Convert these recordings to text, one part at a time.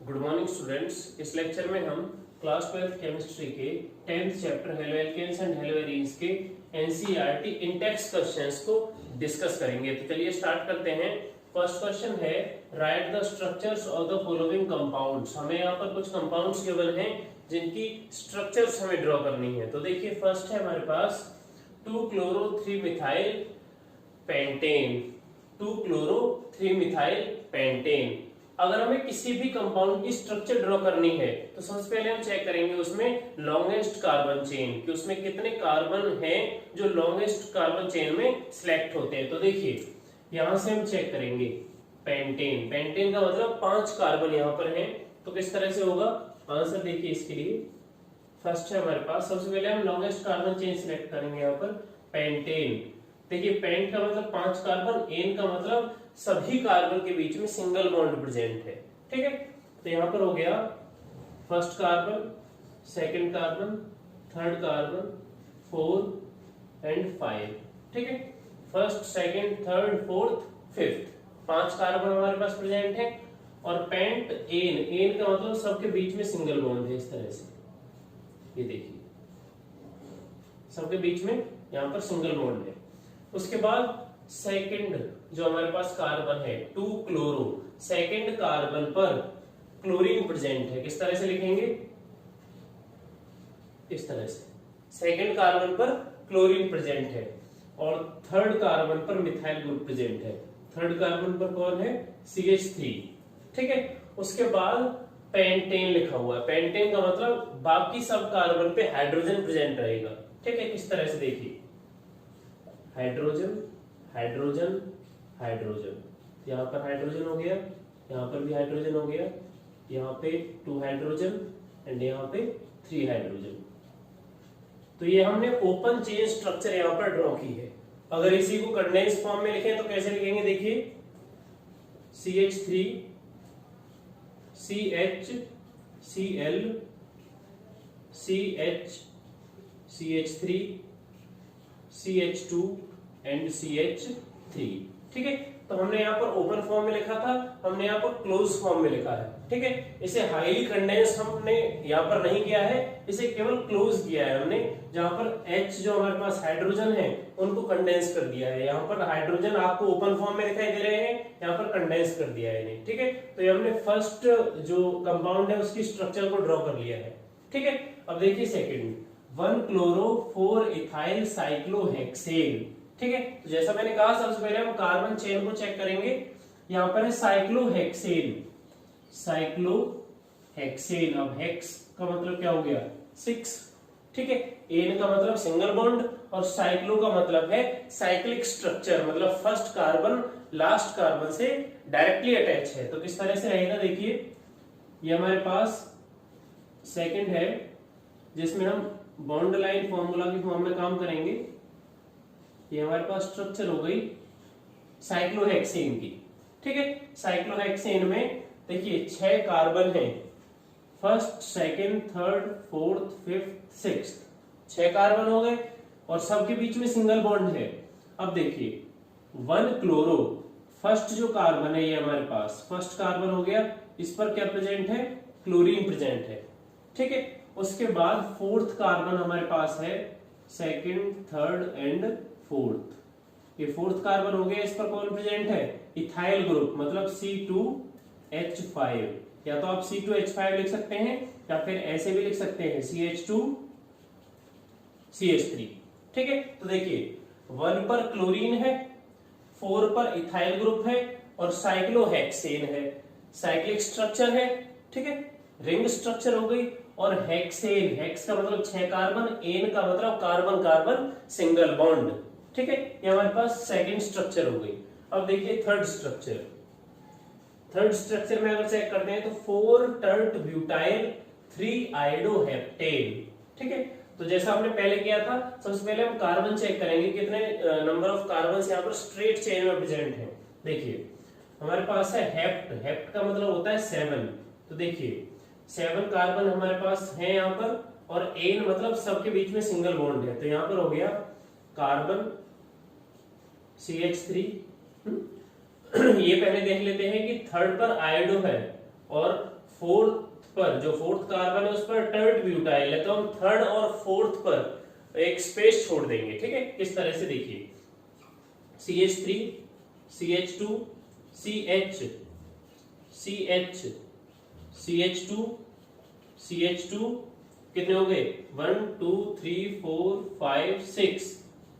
Good morning students. इस lecture में हम क्लास 12 केमिस्ट्री के 10th chapter halo alkanes and halo arenes के एनसीईआरटी इंटेक्स क्वेश्चंस को डिस्कस करेंगे। तो चलिए स्टार्ट करते हैं। फर्स्ट क्वेश्चन है write the structures of the following compounds. हमें यहाँ पर कुछ कंपाउंड्स गिवन हैं जिनकी स्ट्रक्चर्स हमें ड्रॉ करनी है। तो देखिए फर्स्ट है हमारे पास 2-chloro-3-methyl पेंटेन। 2-chloro-3-methyl pentane. अगर हमें किसी भी कंपाउंड की स्ट्रक्चर ड्रॉ करनी है तो सबसे पहले हम चेक करेंगे उसमें लॉन्गेस्ट कार्बन चेन कि उसमें कितने कार्बन हैं जो लॉन्गेस्ट कार्बन चेन में सिलेक्ट होते हैं। तो देखिए यहां से हम चेक करेंगे पेंटेन। पेंटेन का मतलब 5 कार्बन यहाँ पर हैं। तो किस तरह से होगा आंसर देखिए इसके लिए। फर्स्ट है हमारे पास, सबसे पहले हम लॉन्गेस्ट कार्बन चेन सिलेक्ट करेंगे यहाँ पर पेंटेन। देखिए पेंट का मतलब 5 कार्बन, एन का मतलब सभी कार्बन के बीच में सिंगल बॉन्ड प्रेजेंट है। ठीक है, तो यहां पर हो गया first carbon, second carbon, third carbon, 4 and 5। ठीक है, first, second, third, fourth, fifth, 5 carbon हमारे पास प्रेजेंट है। और पेंट एन, एन का मतलब सबके बीच में सिंगल बॉन्ड है। इस तरह से ये देखिए सबके बीच में यहां पर सिंगल बॉन्ड है। उसके बाद सेकंड जो हमारे पास कार्बन है 2-chloro, सेकंड कार्बन पर क्लोरीन प्रेजेंट है। किस तरह से लिखेंगे, इस तरह से सेकंड कार्बन पर क्लोरीन प्रेजेंट है। और थर्ड कार्बन पर मिथाइल ग्रुप प्रेजेंट है। थर्ड कार्बन पर कौन है, CH3। ठीक है, उसके बाद पेंटेन लिखा हुआ है। पेंटेन का मतलब बाकी सब कार्बन पे हाइड्रोजन प्रेजेंट रहेगा। ठीक है, किस तरह से देखिए हाइड्रोजन, हाइड्रोजन, हाइड्रोजन, यहाँ पर हाइड्रोजन हो गया, यहाँ पर भी हाइड्रोजन हो गया, यहाँ पे 2 हाइड्रोजन एंड यहाँ पे 3 हाइड्रोजन। तो ये हमने ओपन चेन स्ट्रक्चर यहाँ पर ड्रॉ की है। अगर इसी को कंडेंस फॉर्म में लिखें तो कैसे लिखेंगे, देखिए CH3 CH Cl CH CH3 CH2 and CH3। ठीक है, तो हमने यहाँ पर ओपन फॉर्म में लिखा था, हमने यहाँ पर क्लोज फॉर्म में लिखा है। ठीक है, इसे हाईली कंडेंस हमने यहाँ पर नहीं किया है, इसे केवल क्लोज किया है हमने। जहां पर H जो हमारे पास हाइड्रोजन है उनको कंडेंस कर दिया है। यहाँ पर हाइड्रोजन आपको ओपन फॉर्म में दिखाई दे रहे हैं, यहाँ पर कंडेंस कर दिया है इन्हें। ठीक है, तो ये हमने फर्स्ट जो कंपाउंड है उसकी स्ट्रक्चर को ड्रॉ कर लिया है। ठीक है, अब देखिए सेकेंड 1-chloro-4-ethyl साइक्लोहेक्सेन। ठीक है, तो जैसा मैंने कहा सबसे पहले हम कार्बन चेन को चेक करेंगे। यहां पर है साइक्लोहेक्सेन, साइक्लोहेक्सेन। अब हेक्स का मतलब क्या हो गया, 6। ठीक है, एन का मतलब सिंगल बॉन्ड और साइक्लो का मतलब है साइक्लिक स्ट्रक्चर, मतलब फर्स्ट कार्बन लास्ट कार्बन से डायरेक्टली अटैच है। तो किस तरह से रहेगा देखिए, ये हमारे पास सेकंड है जिसमें हम बॉन्ड लाइन फॉर्मूला की फॉर्म में काम करेंगे। ये हमारे पास स्ट्रक्चर हो गई साइक्लोहेक्सेन की। ठीक है, साइक्लोहेक्सेन में देखिए 6 कार्बन है, first, second, third, fourth, fifth, sixth, 6 carbon हो गए और सबके बीच में सिंगल बॉन्ड है। अब देखिए 1-chloro, फर्स्ट जो कार्बन है ये हमारे पास फर्स्ट कार्बन हो गया, इस पर क्या प्रेजेंट है, क्लोरीन प्रेजेंट है। ठीक है, उसके बाद फोर्थ कार्बन हमारे पास है, सेकंड, थर्ड एंड फोर्थ। ये फोर्थ कार्बन हो गया, इस पर कौन प्रेजेंट है, इथाइल ग्रुप, मतलब C2H5। या तो आप C2H5 लिख सकते हैं या फिर ऐसे भी लिख सकते हैं CH2CH3। ठीक है, तो देखिए 1 पर क्लोरीन है, 4 पर इथाइल ग्रुप है और साइक्लोहेक्सेन है। साइक्लिक स्ट्रक्चर है। ठीक है, रिंग स्ट्रक्चर हो गई। और हेक्सेन, हेक्स का मतलब 6 कार्बन, एन का मतलब कार्बन कार्बन सिंगल बॉन्ड। ठीक है, ये हमारे पास सेकंड स्ट्रक्चर हो गई। अब देखिए थर्ड स्ट्रक्चर। थर्ड स्ट्रक्चर में अगर चेक करते हैं तो 4-tert-butyl 3-iodoheptane। ठीक है, तो जैसा हमने पहले किया था, सबसे पहले हम कार्बन चेक करेंगे कितने नंबर ऑफ कार्बन यहाँ पर स्ट्रेट चेन में प्रेजेंट है। देखिए हमारे पास है हेप्ट, हेप्ट का मतलब होता है 7। तो देखिए 7 कार्बन हमारे पास है यहाँ पर, और एन मतलब सबके बीच में सिंगल बॉन्ड है। तो यहाँ पर हो गया कार्बन CH3। ये पहले देख लेते हैं कि थर्ड पर आयोडो है और फोर्थ पर, जो फोर्थ कार्बन है उस पर टर्ट ब्यूटाइल है, तो हम थर्ड और फोर्थ पर एक स्पेस छोड़ देंगे। ठीक है, किस तरह से देखिए, CH3 CH2 CH CH CH2 CH2 कितने हो गए, 1 2 3 4 5 6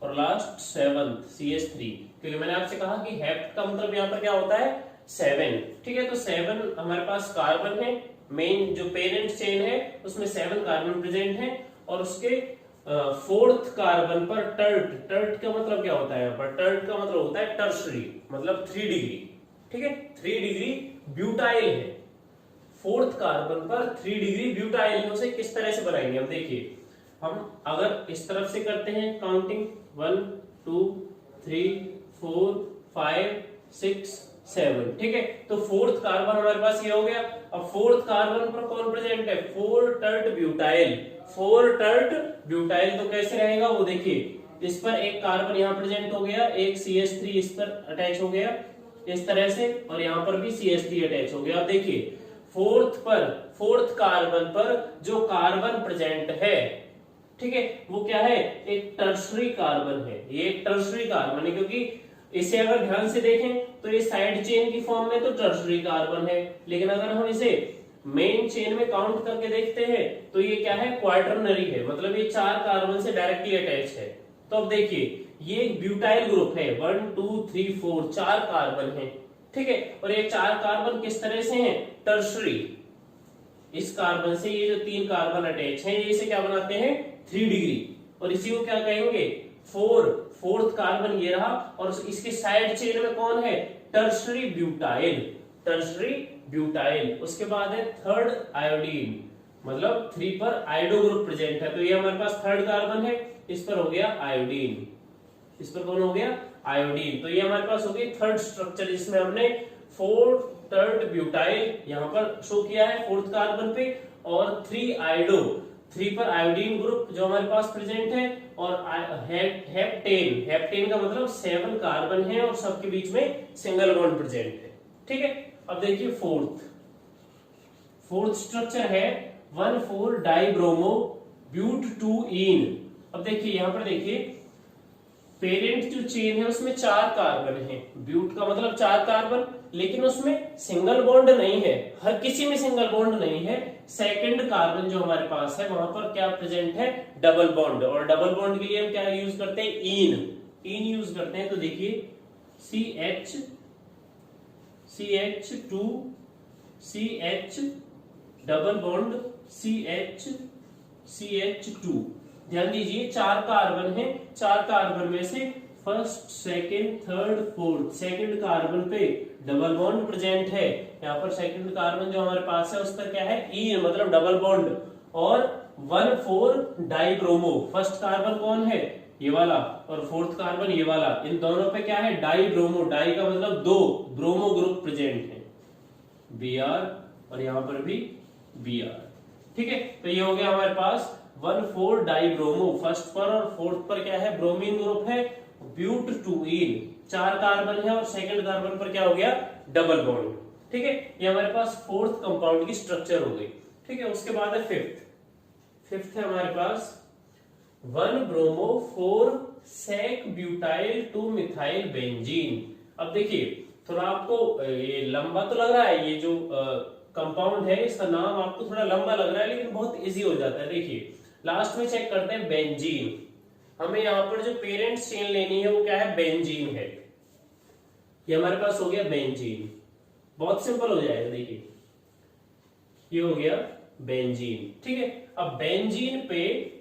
और लास्ट 7 CH3, क्योंकि मैंने आपसे कहा कि हेप्ट का मतलब यहाँ पर क्या होता है 7। ठीक है, तो 7 हमारे पास कार्बन है, मेन जो पेरेंट चेन है उसमें 7 कार्बन प्रेजेंट है, और उसके फोर्थ कार्बन पर टर्ट का मतलब क्या होता है, यहाँ पर टर्ट का मतलब होता है टर्शरी, मतलब 3 डिग्री। ठीक है, 3 डिग्री ब्यूटाइल है, फोर्थ कार्बन पर 3 डिग्री ब्यूटाइल है। उसे किस तरह से बनाएंगे हम, देखिए हम अगर इस तरफ से करते हैं काउंटिंग 1 2 3 4 5 6 7, ठीक है, तो फोर्थ कार्बन हमारे पास ये हो गया। अब फोर्थ कार्बन पर कौन प्रेजेंट है, 4 टर्ट ब्यूटाइल, 4 टर्ट ब्यूटाइल, तो कैसे रहेगा वो देखिए, इस पर एक कार्बन यहाँ प्रेजेंट हो गया, एक CH3 इस पर अटैच हो गया इस तरह से, और यहाँ पर भी CH3 अटैच हो गया। अब देखिए फोर्थ कार्बन पर जो कार्बन प्रेजेंट है, ठीक है, वो क्या है, एक टर्शरी कार्बन है, ये एक टर्शरी कार्बन है, क्योंकि इसे अगर ध्यान से देखें तो ये साइड चेन की फॉर्म में तो टर्शरी कार्बन है, लेकिन अगर हम इसे मेन चेन में काउंट करके देखते हैं तो ये क्या है, क्वार्टरनरी है, मतलब ये 4 कार्बन से डायरेक्टली अटैच है। तो अब देखिए ये एक ब्यूटाइल ग्रुप है, 1 2 3 4 4 कार्बन है, ठीक है, और ये 4 कार्बन किस तरह से हैं, टर्शरी। इस कार्बन से ये जो 3 कार्बन अटैच हैं, ये इसे क्या बनाते हैं 3 डिग्री, और इसी को क्या कहेंगे फोर्थ कार्बन ये रहा, और इसके साइड चेन में कौन है, टर्शरी ब्यूटाइल। उसके बाद है थर्ड आयोडीन, मतलब 3 पर आयोडो ग्रुप प्रेजेंट है, तो ये हमारे पास थर्ड कार्बन है, इस पर हो गया आयोडीन, इस पर कौन हो गया आयोडीन, तो ये हमारे पास हो गई थर्ड स्ट्रक्चर, जिसमें हमने 4 टर्ट ब्यूटाइल यहाँ पर शो किया है फोर्थ कार्बन पे, और 3 आयोडो, 3 पर आयोडीन ग्रुप जो हमारे पास प्रेजेंट है, और हेप्टेन का मतलब 7 कार्बन है और सबके बीच में सिंगल बॉन्ड प्रेजेंट है। ठीक है, अब देखिए फोर्थ स्ट्रक्चर है 1,4 डाइब्रोमो ब्यूट 2ईन। अब देखिए यहां पर देखिए पेरेंट जो चेन है उसमें 4 कार्बन है, ब्यूट का मतलब 4 कार्बन, लेकिन उसमें सिंगल बॉन्ड नहीं है, हर किसी में सिंगल बॉन्ड नहीं है। सेकंड कार्बन जो हमारे पास है वहां पर क्या प्रेजेंट है, डबल बॉन्ड, और डबल बॉन्ड के लिए हम क्या यूज करते हैं, इन यूज करते हैं। तो देखिए CH2 CH double bond CH2, ध्यान दीजिए 4 कार्बन है, 4 कार्बन में से first second third fourth, second carbon पे डबल बॉन्ड प्रेजेंट है, यहाँ पर सेकंड कार्बन जो हमारे पास है उस पर क्या है, ई मतलब डबल बॉन्ड, और 1,4 डाइब्रोमो, फर्स्ट कार्बन कौन है, ये वाला, और फोर्थ कार्बन ये वाला, इन दोनों पे क्या है, डाइब्रोमो, डाई का मतलब 2, ब्रोमो ग्रुप प्रेजेंट है, Br, और यहाँ पर भी Br। ठीक है, तो ये हो गया हमारे पास 1,4 डाइब्रोमो, फर्स्ट पर और फोर्थ पर क्या है, ब्रोमीन ग्रुप है, ब्यूट 2ईन, 4 कार्बन है, और सेकंड कार्बन पर क्या हो गया, डबल बॉन्ड। ठीक है, ये हमारे पास फोर्थ कंपाउंड की स्ट्रक्चर हो गई। ठीक है, उसके बाद है फिफ्थ है हमारे पास 1 bromo 4 sec butyl 2 methyl benzene. अब देखिए थोड़ा आपको ये लंबा तो लग रहा है, ये जो कंपाउंड है इसका नाम आपको थोड़ा लंबा लग रहा है, लेकिन बहुत इजी हो जाता है। देखिए लास्ट में चेक करते हैं बेंजीन, हमें यहाँ पर जो पेरेंट चेन लेनी है वो क्या है, बेंजीन है, ये हमारे पास हो गया बेंजीन, बहुत सिंपल हो जाएगा। देखिए ये हो गया बेंजीन। ठीक है, अब बेंजीन पे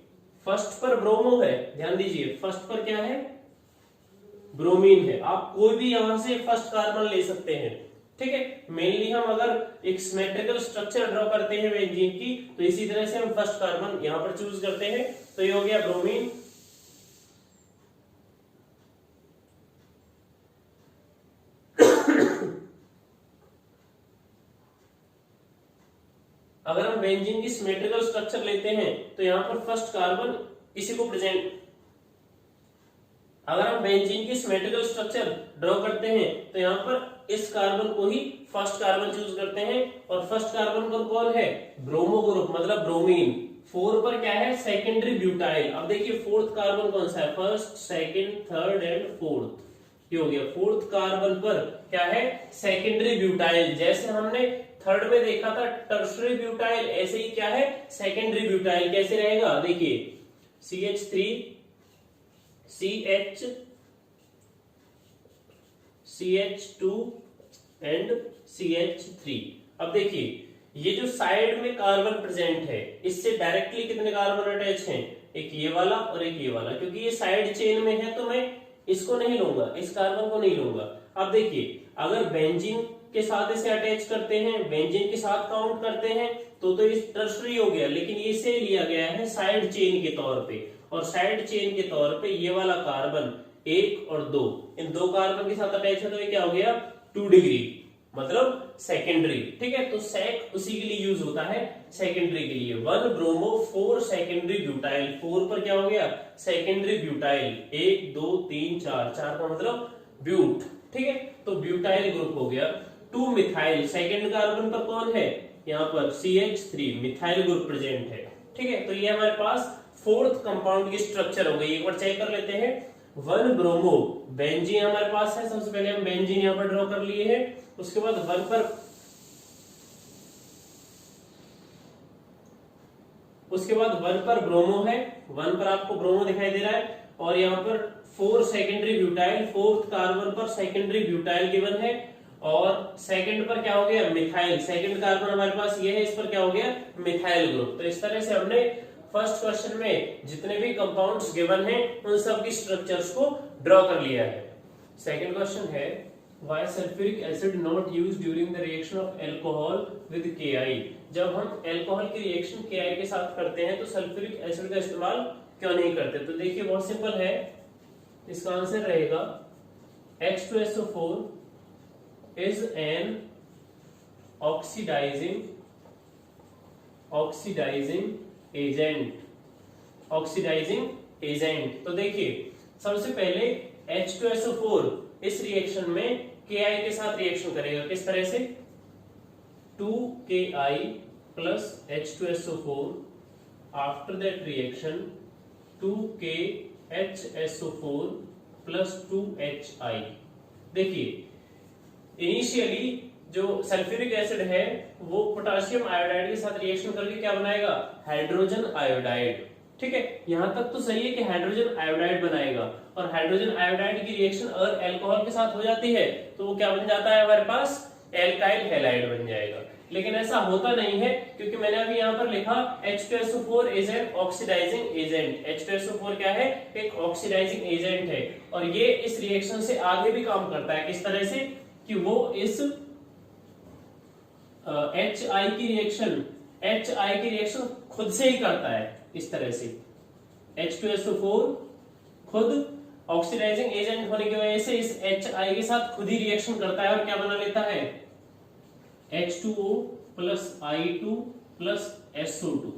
फर्स्ट पर ब्रोमो है, ध्यान दीजिए फर्स्ट पर क्या है, ब्रोमीन है, आप कोई भी यहां से फर्स्ट कार्बन ले सकते हैं। ठीक है, मेनली हम अगर एक सिमेट्रिकल स्ट्रक्चर ड्रॉ करते हैं बेंजीन की, तो इसी तरह से हम फर्स्ट कार्बन यहां पर चूज करते हैं, तो ये हो गया ब्रोमीन। अगर हम बेंजीन की सिमेट्रिकल स्ट्रक्चर लेते हैं तो यहां पर फर्स्ट कार्बन इसी को प्रेजेंट, अगर हम बेंजीन की सिमेट्रिकल स्ट्रक्चर ड्रॉ करते हैं तो यहां पर इस कार्बन को ही फर्स्ट कार्बन चूज करते हैं, और फर्स्ट कार्बन पर कौन है, ब्रोमो ग्रुप मतलब ब्रोमीन। 4 पर क्या है, सेकेंडरी ब्यूटाइल। अब देखिए फोर्थ कार्बन कौन सा है, first second third and fourth, ये हो गया। फोर्थ कार्बन पर क्या है, सेकेंडरी ब्यूटाइल। जैसे हमने थर्ड में देखा था टर्शरी ब्यूटाइल, ऐसे ही क्या है, सेकेंडरी ब्यूटाइल। कैसे रहेगा, देखिए CH3 CH2 एंड CH3। अब देखिए ये जो साइड में कार्बन प्रेजेंट है, इससे डायरेक्टली कितने कार्बन अटैच हैं, एक ये वाला और एक ये वाला। क्योंकि ये साइड चेन में है तो मैं इसको नहीं लूंगा, इस कार्बन को नहीं लूंगा। अब देखिए अगर बेंजीन के साथ इसे अटैच करते हैं, बेंजीन के साथ काउंट करते हैं तो इस टर्शरी हो गया, लेकिन इसे लिया गया है साइड चेन के तौर पे। और साइड चेन के तौर पे ये वाला कार्बन 1 और 2, इन 2 कार्बन के साथ अटैच है तो ये क्या हो गया, 2 डिग्री मतलब सेकेंडरी। ठीक है, तो सेक उसी के लिए यूज होता है, सेकेंडरी के लिए। 1 ब्रोमो 4 सेकेंडरी ब्यूटाइल। 4 पर क्या हो गया, सेकेंडरी ब्यूटाइल। 1 2 3 4, 4 का मतलब ब्यूट। ठीक है, तो ब्यूटाइल ग्रुप हो गया। 2 मिथाइल, सेकेंड कार्बन पर कौन है, यहाँ पर CH3 मिथाइल ग्रुप प्रेजेंट है। ठीक है, तो ये हमारे पास फोर्थ कंपाउंड की स्ट्रक्चर हो गई। एक बार चेक कर लेते हैं। 1 ब्रोमो बेंजीन हमारे पास है, सबसे पहले हम बेंजीन यहाँ पर ड्रॉ कर लिए हैं। उसके बाद 1 पर ब्रोमो है, 1 पर आपको ब्रोमो दिखाई दे रहा है। और यहाँ पर 4 सेकेंडरी ब्यूटाइल, फोर्थ कार्बन पर सेकेंडरी ब्यूटाइल गिवन है। और सेकंड पर क्या हो गया, मिथाइल। सेकंड कार्बन हमारे पास ये है, इस पर क्या हो गया, मिथाइल ग्रुप। तो इस तरह से हमने फर्स्ट क्वेश्चन में जितने भी कंपाउंड्स गिवन हैं उन सब की स्ट्रक्चर्स को ड्रॉ कर लिया है। सेकंड क्वेश्चन है, why sulphuric acid not used during the reaction of alcohol with Ki। जब हम अल्कोहल की रिएक्शन Ki के साथ करते हैं तो सल्फ्यूरिक एसिड का इस्तेमाल क्यों नहीं करते। तो देखिए बहुत सिंपल है, इसका आंसर रहेगा H2SO4 is an oxidizing agent। तो देखिए सबसे पहले H2SO4 इस रिएक्शन में Ki के साथ रिएक्शन करेगा। किस तरह से, 2Ki plus H2SO4, after that reaction 2KHSO4 plus 2HI। देखिए इनिशियली जो सल्फ्यूरिक एसिड है वो पोटेशियम आयोडाइड के साथ रिएक्शन करके क्या बनाएगा, हाइड्रोजन आयोडाइड। ठीक है, यहां तक तो सही है कि हाइड्रोजन आयोडाइड बनाएगा। और हाइड्रोजन आयोडाइड की रिएक्शन अगर अल्कोहल के साथ हो जाती है तो वो क्या बन जाता है, हमारे पास एल्काइल हैलाइड बन जाएगा। लेकिन ऐसा होता नहीं है, क्योंकि मैंने अभी यहाँ पर लिखा H2SO4 is an oxidising agent. H2SO4 क्या है, एक ऑक्सीडाइजिंग एजेंट है। और ये इस रिएक्शन से आगे भी काम करता है। किस तरह से, कि वो इस HI की रिएक्शन खुद से ही करता है। इस तरह से H2SO4 खुद ऑक्सीडाइजिंग एजेंट होने की वजह से इस HI के साथ खुद ही रिएक्शन करता है और क्या बना लेता है, H2O plus I2 plus SO2।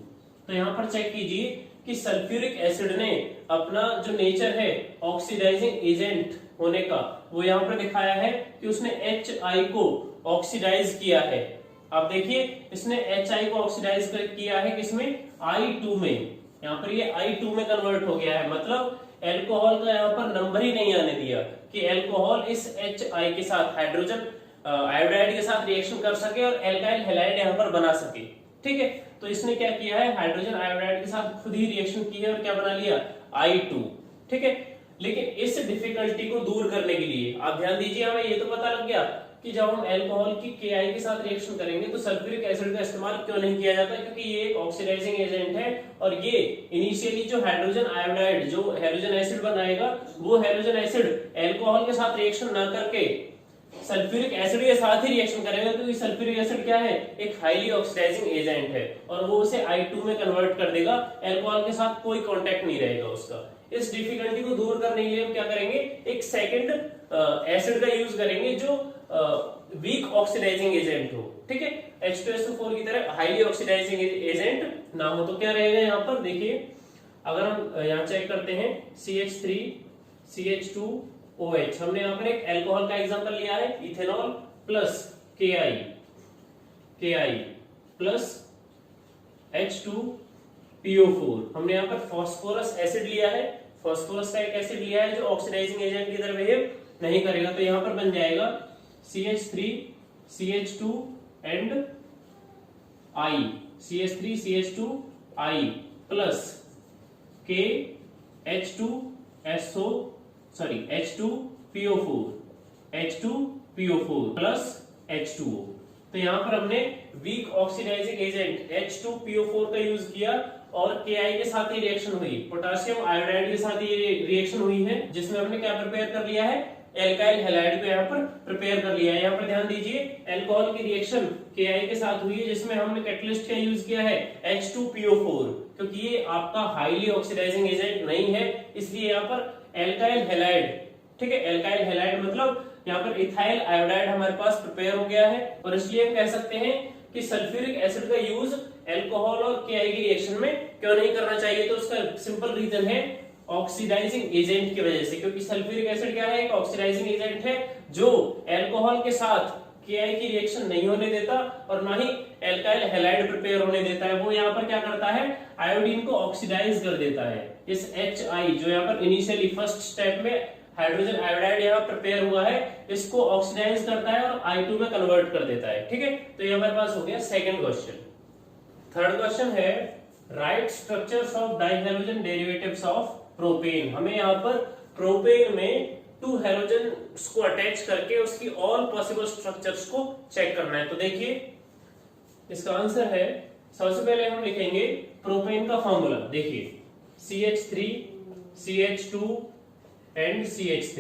तो यहां पर चेक कीजिए कि सल्फ्यूरिक एसिड ने अपना जो नेचर है ऑक्सीडाइजिंग एजेंट होने का, वो यहां पर दिखाया है कि उसने HI को ऑक्सीडाइज किया है। आप देखिए इसने HI को ऑक्सीडाइज किया है किसमें, I2 में। यहाँ पर ये I2 में कन्वर्ट हो गया है, मतलब एल्कोहल का यहाँ पर नंबर ही नहीं आने दिया कि एल्कोहल इस HI के साथ हाइड्रोजन आयोडाइड के साथ रिएक्शन कर सके और एल्काइल हैलाइड यहाँ पर बना सके। ठीक है, तो इसने क्या किया है, हाइड्रोजन आयोडाइड के साथ खुद ही रिएक्शन की है और क्या बना लिया, I2। ठीक है, लेकिन इस डिफिकल्टी को दूर करने के लिए आप ध्यान दीजिए, हमें ये तो पता लग गया कि जब हम अल्कोहल की Ki के साथ रिएक्शन करेंगे तो सल्फ्यूरिक एसिड का इस्तेमाल क्यों नहीं किया जाता, क्योंकि ये एक ऑक्सीडाइजिंग एजेंट है। और ये इनिशियली जो हाइड्रोजन आयोडाइड जो हाइड्रोजन एसिड बनाएगा, वो हाइड्रोजन एसिड अल्कोहल के साथ रिएक्शन ना करके सल्फ्यूरिक एसिड के साथ ही रिएक्शन करेगा, क्योंकि सल्फ्यूरिक एसिड क्या है, एक हाईली ऑक्सीडाइजिंग एजेंट है और वो उसे I2 में कन्वर्ट कर देगा। अल्कोहल के साथ कोई कांटेक्ट नहीं रहेगा उसका। इस डिफिकल्टी को दूर करने के लिए हम क्या करेंगे, एक सेकंड एसिड का यूज करेंगे जो वीक ऑक्सीडाइजिंग एजेंट हो। ठीक है, H2SO4 की तरह हाईली ऑक्सीडाइजिंग एजेंट ना हो। तो क्या रहेगा यहाँ पर, देखिए अगर हम यहाँ चेक करते हैं CH3 CH2 OH। हमने यहाँ पर एक एल्कोहल का एग्जांपल लिया है, ethanol plus KI plus H2PO4। हमने यहाँ पर फास्फोरस एसिड लिया है, फास्फोरस का एक एसिड लिया है जो ऑक्सीडाइजिंग एजेंट की तरह बिहेव नहीं करेगा, तो यहाँ पर बन जाएगा CH3 CH2 and I, CH3 CH2 I plus H2PO4 plus H2O। तो यहाँ पर हमने वीक ऑक्सीडाइजिंग एजेंट H2PO4 का यूज किया और Ki के साथ ही रिएक्शन हुई, पोटेशियम आयोडाइड के साथ ये रिएक्शन हुई है, जिसमें हमने क्या प्रिपेयर कर लिया है, एल्काइल हैलाइड को यहाँ पर प्रिपेयर कर लिया है। यहाँ पर ध्यान दीजिए, एल्कोहल की रिएक्शन Ki के साथ हुई है जिसमें हमने कैटलिस्ट का यूज किया है H2PO4, क्योंकि ये आपका हाईली ऑक्सीडाइजिंग एजेंट नहीं है, इसलिए यहाँ पर एल्काइल हैलाइड, ठीक है, एल्काइल हैलाइड मतलब यहाँ पर इथाइल आयोडाइड हमारे पास प्रिपेयर हो गया है, और इसलिए हम कह सकते हैं कि सल्फ्यूरिक एसिड का यूज एल्कोहल और Ki की रिएक्शन में क्यों नहीं करना चाहिए। तो उसका सिंपल रीजन है ऑक्सीडाइजिंग एजेंट की वजह से, क्योंकि सल्फ्यूरिक एसिड क्या है, एक ऑक्सीडाइजिंग एजेंट है जो अल्कोहल के साथ Ki की रिएक्शन नहीं होने देता और ना ही एल्काइल हैलाइड प्रिपेयर होने देता है। वो यहाँ पर क्या करता है, आयोडीन को ऑक्सीडाइज कर देता है। इस HI जो यहाँ पर इनिशियली फर्स्ट स्टेप में हाइड्रोजन आयोडाइड यहाँ प्रिपेयर हुआ है, इसको ऑक्सीडाइज करता है और I2 में कन्वर्ट कर देता है, ठीक है। तो ये हमारे पास हो गया सेकंड क्वेश्चन। थर्ड क्वेश्चन है write structures of dihalogen derivatives of propane. हमें यहाँ पर प्रोपेन में 2 हैलोजन को अटैच करके उसकी ऑल पॉसिबल स्ट्रक्चर्स को चेक करना है। तो देखिए इसका आंसर है, सबसे पहले हम लिखेंगे प्रोपेन का फॉर्मूला। देखिए CH3 CH2 एंड CH3,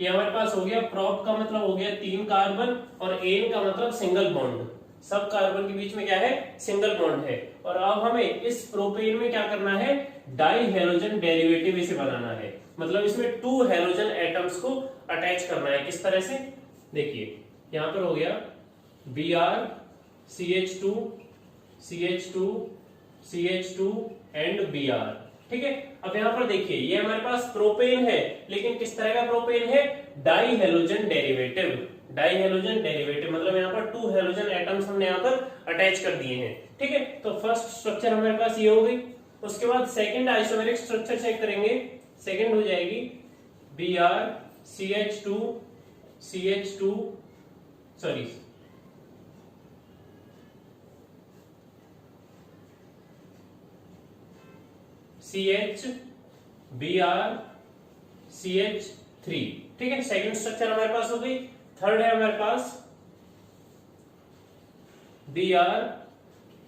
ये हमारे पास हो गया। प्रोप का मतलब हो गया 3 कार्बन और एन का मतलब सिंगल बॉन्ड, सब कार्बन के बीच में क्या है, सिंगल बॉन्ड है। और अब हमें इस प्रोपेन में क्या करना है, डाई हैलोजन डेरिवेटिव इसे बनाना है, मतलब इसमें 2 हैलोजन एटम्स को अटैच करना है। किस तरह से, देखिए यहां पर हो गया Br CH2 CH2 CH2 and Br, ठीक है। अब यहाँ पर देखिए ये हमारे पास प्रोपेन है, लेकिन किस तरह का प्रोपेन है, dihalogen derivative. Dihalogen derivative मतलब यहाँ पर 2 हैलोजन एटम्स हमने यहाँ पर अटैच कर दिए हैं, ठीक है। तो फर्स्ट स्ट्रक्चर हमारे पास ये हो गई। उसके बाद सेकंड आइसोमेरिक स्ट्रक्चर चेक करेंगे। सेकंड हो जाएगी Br CH2 CH2 sorry CH Br CH3, ठीक है। सेकंड स्ट्रक्चर हमारे पास हो गई। थर्ड है हमारे पास Br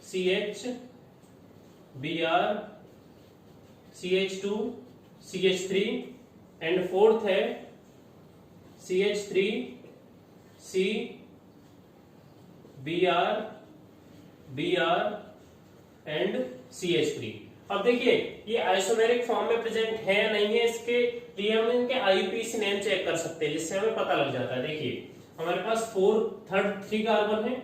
CH Br CH2 CH3 and fourth है CH3 C Br Br and CH3। अब देखिए ये आइसोमेरिक फॉर्म में प्रेजेंट है या नहीं है, इसके लिए हम इनके IUPAC नेम चेक कर सकते हैं, जिससे हमें पता लग जाता है। देखिए हमारे पास 3 कार्बन है,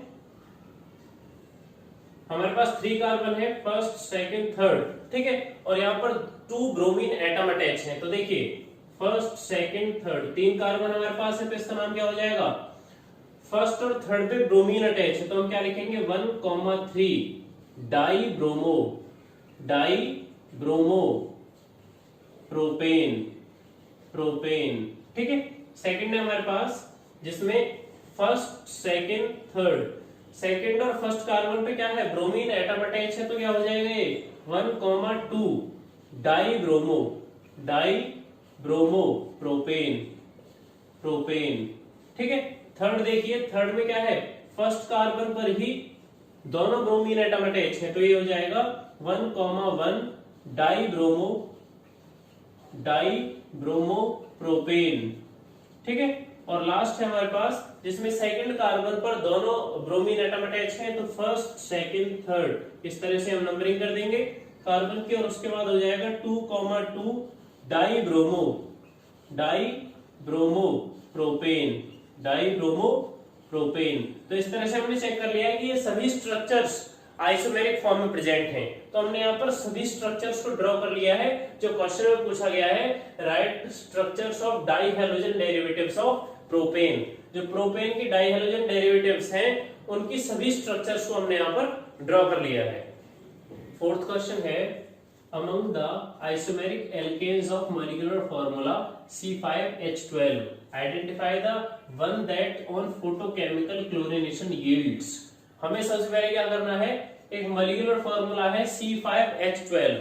हमारे पास 3 कार्बन है, फर्स्ट सेकंड थर्ड, ठीक है। और यहाँ पर 2 ब्रोमीन एटम अटैच हैं। तो देखिए फर्स्ट सेकंड थर्ड 3 कार्बन हमारे पास है, तो इसका नाम क्या हो जाएगा, फर्स्ट और थर्ड पे ब्रोमीन अटैच है, तो हम क्या लिखेंगे 1,3 डाई ब्रोमो प्रोपेन, ठीक है। सेकंड है हमारे पास जिसमें फर्स्ट सेकंड थर्ड, सेकंड और फर्स्ट कार्बन पे क्या है, ब्रोमीन एटम अटैच है, तो क्या हो जाएगा 1,2 डाई ब्रोमो प्रोपेन, ठीक है। थर्ड देखिए, थर्ड में क्या है, फर्स्ट कार्बन पर ही दोनों ब्रोमीन एटम अटैच है, तो ये हो जाएगा 1,1 डाई ब्रोमो प्रोपेन, ठीक है। और लास्ट है हमारे पास जिसमें सेकंड कार्बन पर दोनों ब्रोमीन एटम अटैच है, तो फर्स्ट सेकंड थर्ड इस तरह से हम नंबरिंग कर देंगे कार्बन की, और उसके बाद हो जाएगा 2,2 डाई ब्रोमो प्रोपेन। तो इस तरह से हमने चेक कर लिया है कि ये सभी स्ट्रक्चर्स आइसोमेरिक फॉर्म में प्रेजेंट हैं। तो हमने यहाँ पर सभी स्ट्रक्चर्स को ड्रॉ कर लिया है जो क्वेश्चन में पूछा गया है। Write structures of dihalogen derivatives of propane. जो प्रोपेन की डाई हैलोजन डेरिवेटिव्स हैं उनकी सभी स्ट्रक्चर्स को हमने यहाँ पर ड्रॉ कर लिया है। फोर्थ क्वेश्चन है among the isomeric alkanes of molecular formula C5H12 identify the one that on photochemical chlorination yields। हमें सबसे पहले क्या करना है, एक मॉलिक्यूलर फॉर्मूला है C5H12,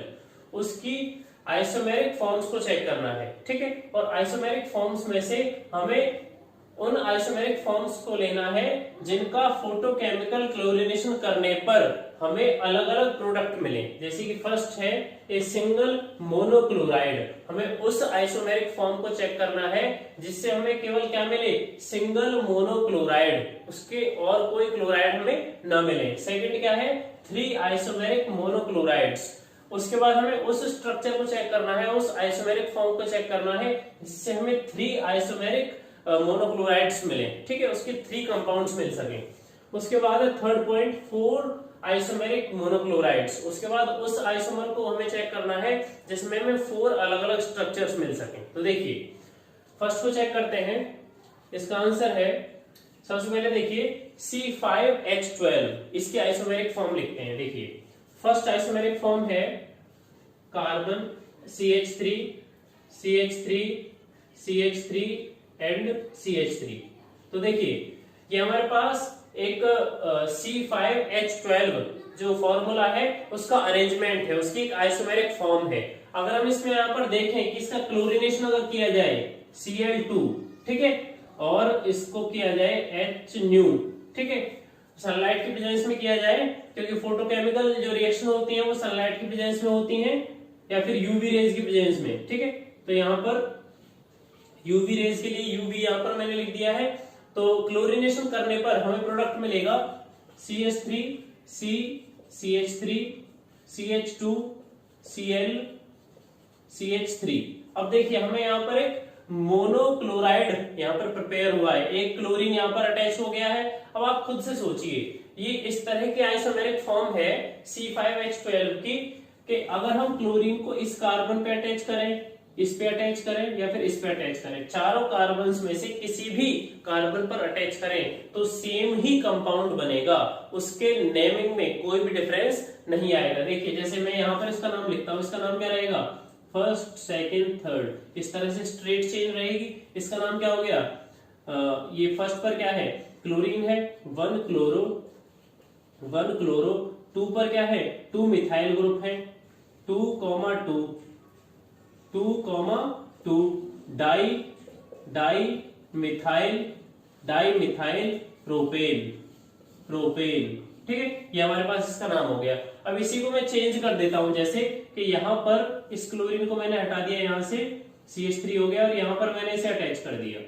उसकी आइसोमेरिक फॉर्म्स को चेक करना है, ठीक है। और आइसोमेरिक फॉर्म्स में से हमें उन आइसोमेरिक फॉर्म्स को लेना है जिनका फोटोकेमिकल क्लोरीनेशन करने पर हमें अलग अलग प्रोडक्ट मिले। जैसे कि फर्स्ट है ए सिंगल मोनोक्लोराइड, हमें उस आइसोमेरिक फॉर्म को चेक करना है जिससे हमें केवल क्या मिले, सिंगल मोनोक्लोराइड, उसके और कोई क्लोराइड हमें न मिले। सेकंड क्या है, 3 आइसोमेरिक मोनोक्लोराइड्स, उसके बाद हमें उस स्ट्रक्चर को चेक करना है, उस आइसोमेरिक फॉर्म को चेक करना है जिससे हमें 3 आइसोमेरिक मोनोक्लोराइड्स मिले, ठीक है, उसके 3 कंपाउंड्स मिल सके। उसके बाद थर्ड पॉइंट 4 आइसोमेरिक मोनोक्लोराइड्स, उसके बाद उस आइसोमर को हमें चेक करना है जिसमें हमें 4 अलग अलग स्ट्रक्चर्स मिल सके। तो देखिए फर्स्ट को चेक करते हैं, इसका आंसर है सबसे पहले देखिए C5H12, इसके आइसोमेरिक फॉर्म लिखते हैं। देखिए फर्स्ट आइसोमेरिक फॉर्म है carbon CH3 CH3 CH3 and CH3। तो देखिए ये हमारे पास एक C5H12 जो फॉर्मूला है उसका अरेंजमेंट है, उसकी एक आइसोमेरिक फॉर्म है। अगर हम इसमें यहाँ पर देखें कि इसका क्लोरीनेशन अगर किया जाए Cl2, ठीक है, और इसको किया जाए H-nu, ठीक है, सनलाइट की प्रेजेंस में किया जाए, क्योंकि फोटोकेमिकल जो रिएक्शन होती है वो सनलाइट की प्रेजेंस में होती है या फिर यूवी रेज की प्रेजेंस में, ठीक है। तो यहाँ पर यूवी रेज के लिए यूवी यहाँ पर मैंने लिख दिया है। तो क्लोरीनेशन करने पर हमें प्रोडक्ट मिलेगा CH3 C CH3 CH2 Cl CH3। अब देखिए हमें यहाँ पर एक मोनोक्लोराइड यहाँ पर प्रिपेयर हुआ है, एक क्लोरीन यहाँ पर अटैच हो गया है। अब आप खुद से सोचिए, ये इस तरह की आइसोमेरिक फॉर्म है C5H12 की कि अगर हम क्लोरीन को इस कार्बन पे अटैच करें, इस पे अटैच करें या फिर इस पे अटैच करें, चारों कार्बन्स में से किसी भी कार्बन पर अटैच करें तो सेम ही कंपाउंड बनेगा, उसके नेमिंग में कोई भी डिफरेंस नहीं आएगा। देखिए जैसे मैं यहाँ पर इसका नाम लिखता हूँ, इसका नाम क्या रहेगा, फर्स्ट सेकंड थर्ड, इस तरह से स्ट्रेट चेन रहेगी। इसका नाम क्या हो गया, ये फर्स्ट पर क्या है, क्लोरीन है, 1 क्लोरो, 2 पर क्या है, 2 मिथाइल ग्रुप है, 2,2 डाई मिथाइल प्रोपेन, ठीक है, ये हमारे पास इसका नाम हो गया। अब इसी को मैं चेंज कर देता हूं, जैसे कि यहां पर इस क्लोरीन को मैंने हटा दिया, यहां से CH3 हो गया और यहां पर मैंने इसे अटैच कर दिया,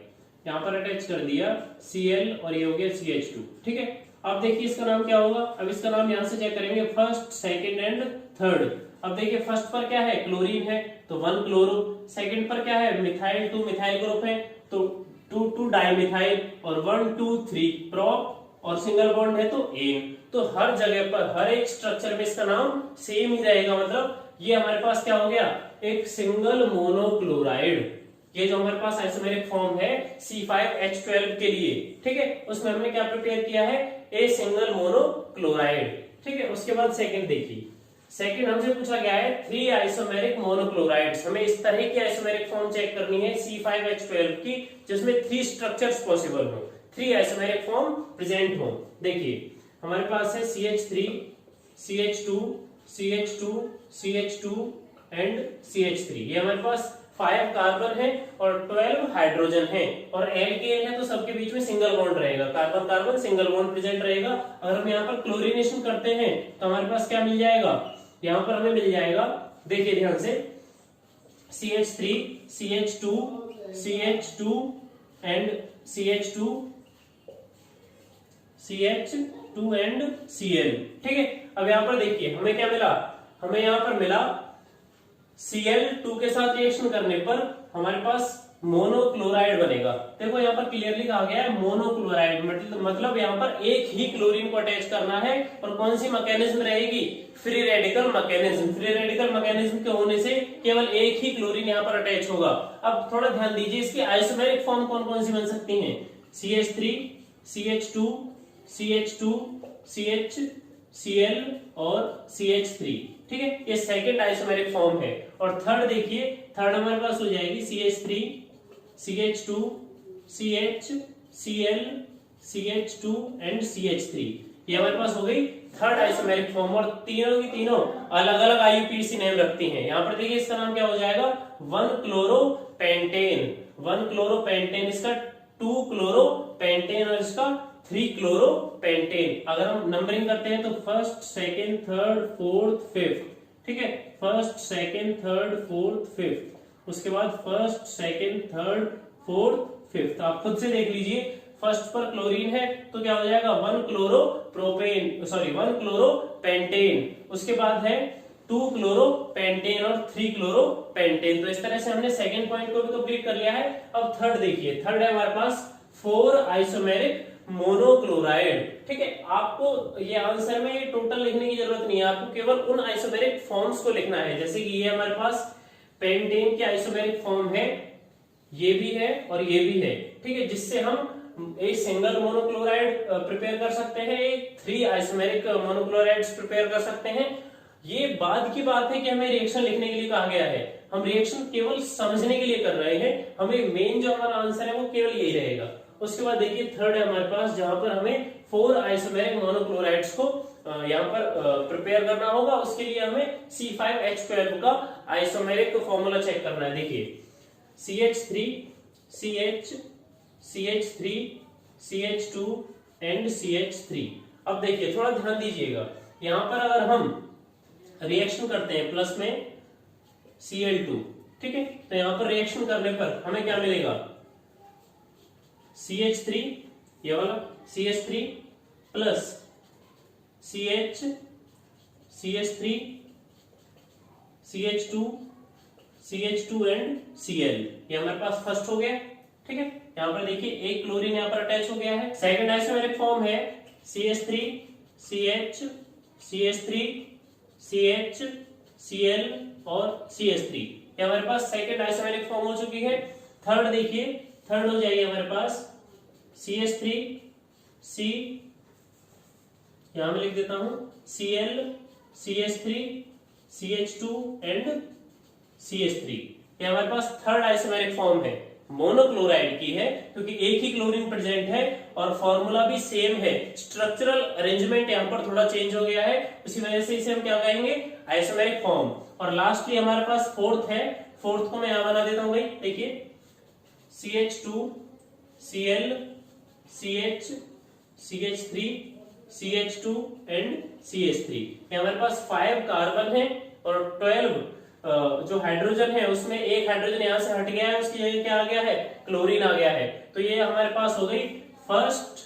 यहां पर अटैच कर दिया Cl और ये हो गया CH2, ठीक है। अब देखिए इसका नाम क्या होगा, अब इसका नाम यहां से चेक करेंगे, फर्स्ट सेकंड एंड थर्ड। अब देखिए फर्स्ट पर क्या है, क्लोरीन है तो 1 क्लोरो, सेकंड पर क्या है, मिथाइल 2 मिथाइल ग्रुप है तो 2 डाइमिथाइल और 1 2 3 प्रोप और सिंगल बॉन्ड है तो एन। तो हर जगह पर हर एक स्ट्रक्चर में इसका नाम सेम ही रहेगा, मतलब ये हमारे पास क्या हो गया, एक सिंगल मोनोक्लोराइड। ये जो हमारे पास आइसोमेरिक फॉर्म है C5H12 के लिए, ठीक है, उसमें हमने क्या प्रिपेयर किया है, ए सिंगल मोनोक्लोराइड, ठीक है। उसके बाद सेकंड देखिए, सेकंड हमसे पूछा गया है 3 आइसोमेरिक मोनोक्लोराइड्स। हमें इस तरह की आइसोमेरिक फॉर्म चेक करनी है C5H12 की जिसमें 3 स्ट्रक्चर्स पॉसिबल हो, 3 आइसोमेरिक फॉर्म प्रेजेंट हो। देखिए हमारे पास है CH3 CH2 CH2 CH2 and CH3, ये हमारे पास 5 कार्बन है और 12 हाइड्रोजन है और एल्केन है तो सबके बीच में सिंगल बॉन्ड रहेगा, carbon carbon single bond present रहेगा। अगर हम यहाँ पर क्लोरीनेशन करते हैं तो हमारे पास क्या मिल जाएगा, यहाँ पर हमें मिल जाएगा, देखिए ध्यान से, CH3 CH2 CH2 and CH2 and Cl, ठीक है। अब यहाँ पर देखिए हमें क्या मिला, हमें यहाँ पर मिला Cl2 के साथ रिएक्शन करने पर हमारे पास मोनोक्लोराइड बनेगा। देखो यहाँ पर क्लियरली कहा गया है मोनोक्लोराइड, मतलब यहाँ पर एक ही क्लोरीन को अटैच करना है। और कौन सी मैकेनिज्म रहेगी? Free radical mechanism. Free radical mechanism के होने से केवल एक ही क्लोरीन यहाँ पर अटैच होगा। अब थोड़ा ध्यान दीजिए, इसकी आइसोमेरिक फॉर्म कौन कौन सी बन सकती है? CH3, CH2, CH2, CH, Cl और CH3। ठीक है, ये सेकंड आइसोमेरिक फॉर्म है। और थर्ड देखिए, थर्ड हमारे पास हो जाएगी CH3, CH2, CH, Cl, CH2 and CH3। ये हमारे पास हो गई थर्ड आइसोमेरिक फॉर्म। और तीनों की तीनों अलग अलग IUPAC नेम रखती हैं। यहाँ पर देखिए इसका नाम क्या हो जाएगा? 1-क्लोरोपेंटेन। 1-क्लोरोपेंटेन, इसका 2-क्लोरोपेंटेन और इसका 3-क्लोरोपेंटेन। अगर हम नंबरिंग करते हैं तो first, second, third, fourth, fifth. ठीक है, first, second, third, fourth, fifth. उसके बाद first, second, third, fourth, fifth. आप खुद से देख लीजिए, फर्स्ट पर क्लोरीन है तो क्या हो जाएगा? 1-क्लोरोपेंटेन। उसके बाद है 2-क्लोरोपेंटेन और 3-क्लोरोपेंटेन। तो इस तरह से हमने सेकंड पॉइंट को भी कंप्लीट कर लिया है। अब थर्ड देखिए, थर्ड है हमारे पास 4 आइसोमेरिक मोनोक्लोराइड। ठीक है, आपको ये आंसर में टोटल लिखने की जरूरत नहीं है, आपको केवल उन आइसोमेरिक फॉर्म्स को लिखना है। जैसे कि ये हमारे पास पेंटेन की आइसोमेरिक फॉर्म है, ये भी है और ये भी है। ठीक है, जिससे हम एक सिंगल मोनोक्लोराइड प्रिपेयर कर सकते हैं, एक 3 आइसोमेरिक मोनोक्लोराइड्स प्रिपेयर कर सकते हैं। ये बाद की बात है कि हमें रिएक्शन लिखने के लिए कहा गया है, हम रिएक्शन केवल समझने के लिए कर रहे हैं। हमें मेन जो हमारा आंसर है वो केवल यही रहेगा। उसके बाद देखिए थर्ड है हमारे पास, जहां पर हमें 4 आइसोमेरिक मोनोक्लोराइड्स को यहाँ पर प्रिपेयर करना होगा। उसके लिए हमें C5H12 का आइसोमेरिक फॉर्मूला चेक करना है। देखिए CH3, CH, CH3, CH2 and CH3। अब देखिए थोड़ा ध्यान दीजिएगा, यहाँ पर अगर हम रिएक्शन करते हैं प्लस में Cl2, ठीक है, तो यहाँ पर रिएक्शन करने पर हमें क्या मिलेगा? CH3, ये वाला CH3 plus CH, CH3, CH2, CH2 and Cl। ये हमारे पास फर्स्ट हो गया। ठीक है, यहाँ पर देखिए एक क्लोरीन यहाँ पर अटैच हो गया है। सेकंड आइसोमेरिक फॉर्म है CH3, CH, CH3, CH, Cl और CH3। ये हमारे पास सेकंड आइसोमेरिक फॉर्म हो चुकी है। थर्ड देखिए, थर्ड हो जाएगी हमारे पास CH3, C, यहां मैं लिख देता हूं Cl, CH3, CH2 and CH3। ये हमारे पास थर्ड आइसोमेरिक फॉर्म है, मोनोक्लोराइड की है, क्योंकि एक ही क्लोरीन प्रेजेंट है और फॉर्मूला भी सेम है। स्ट्रक्चरल अरेंजमेंट यहाँ पर थोड़ा चेंज हो गया है, उसी वजह से इसे हम क्या कहेंगे? Isomeric form. और लास्टली हमारे पास फोर्थ है, फोर्थ को मैं यहां बना देता हूं भाई। देखिए CH2, Cl, CH, CH3, CH2 and CH3। ये हमारे पास 5 कार्बन है और 12 जो हाइड्रोजन है उसमें एक हाइड्रोजन यहां से हट गया है, उसकी जगह क्या आ गया है? क्लोरीन आ गया है। तो ये हमारे पास हो गई first,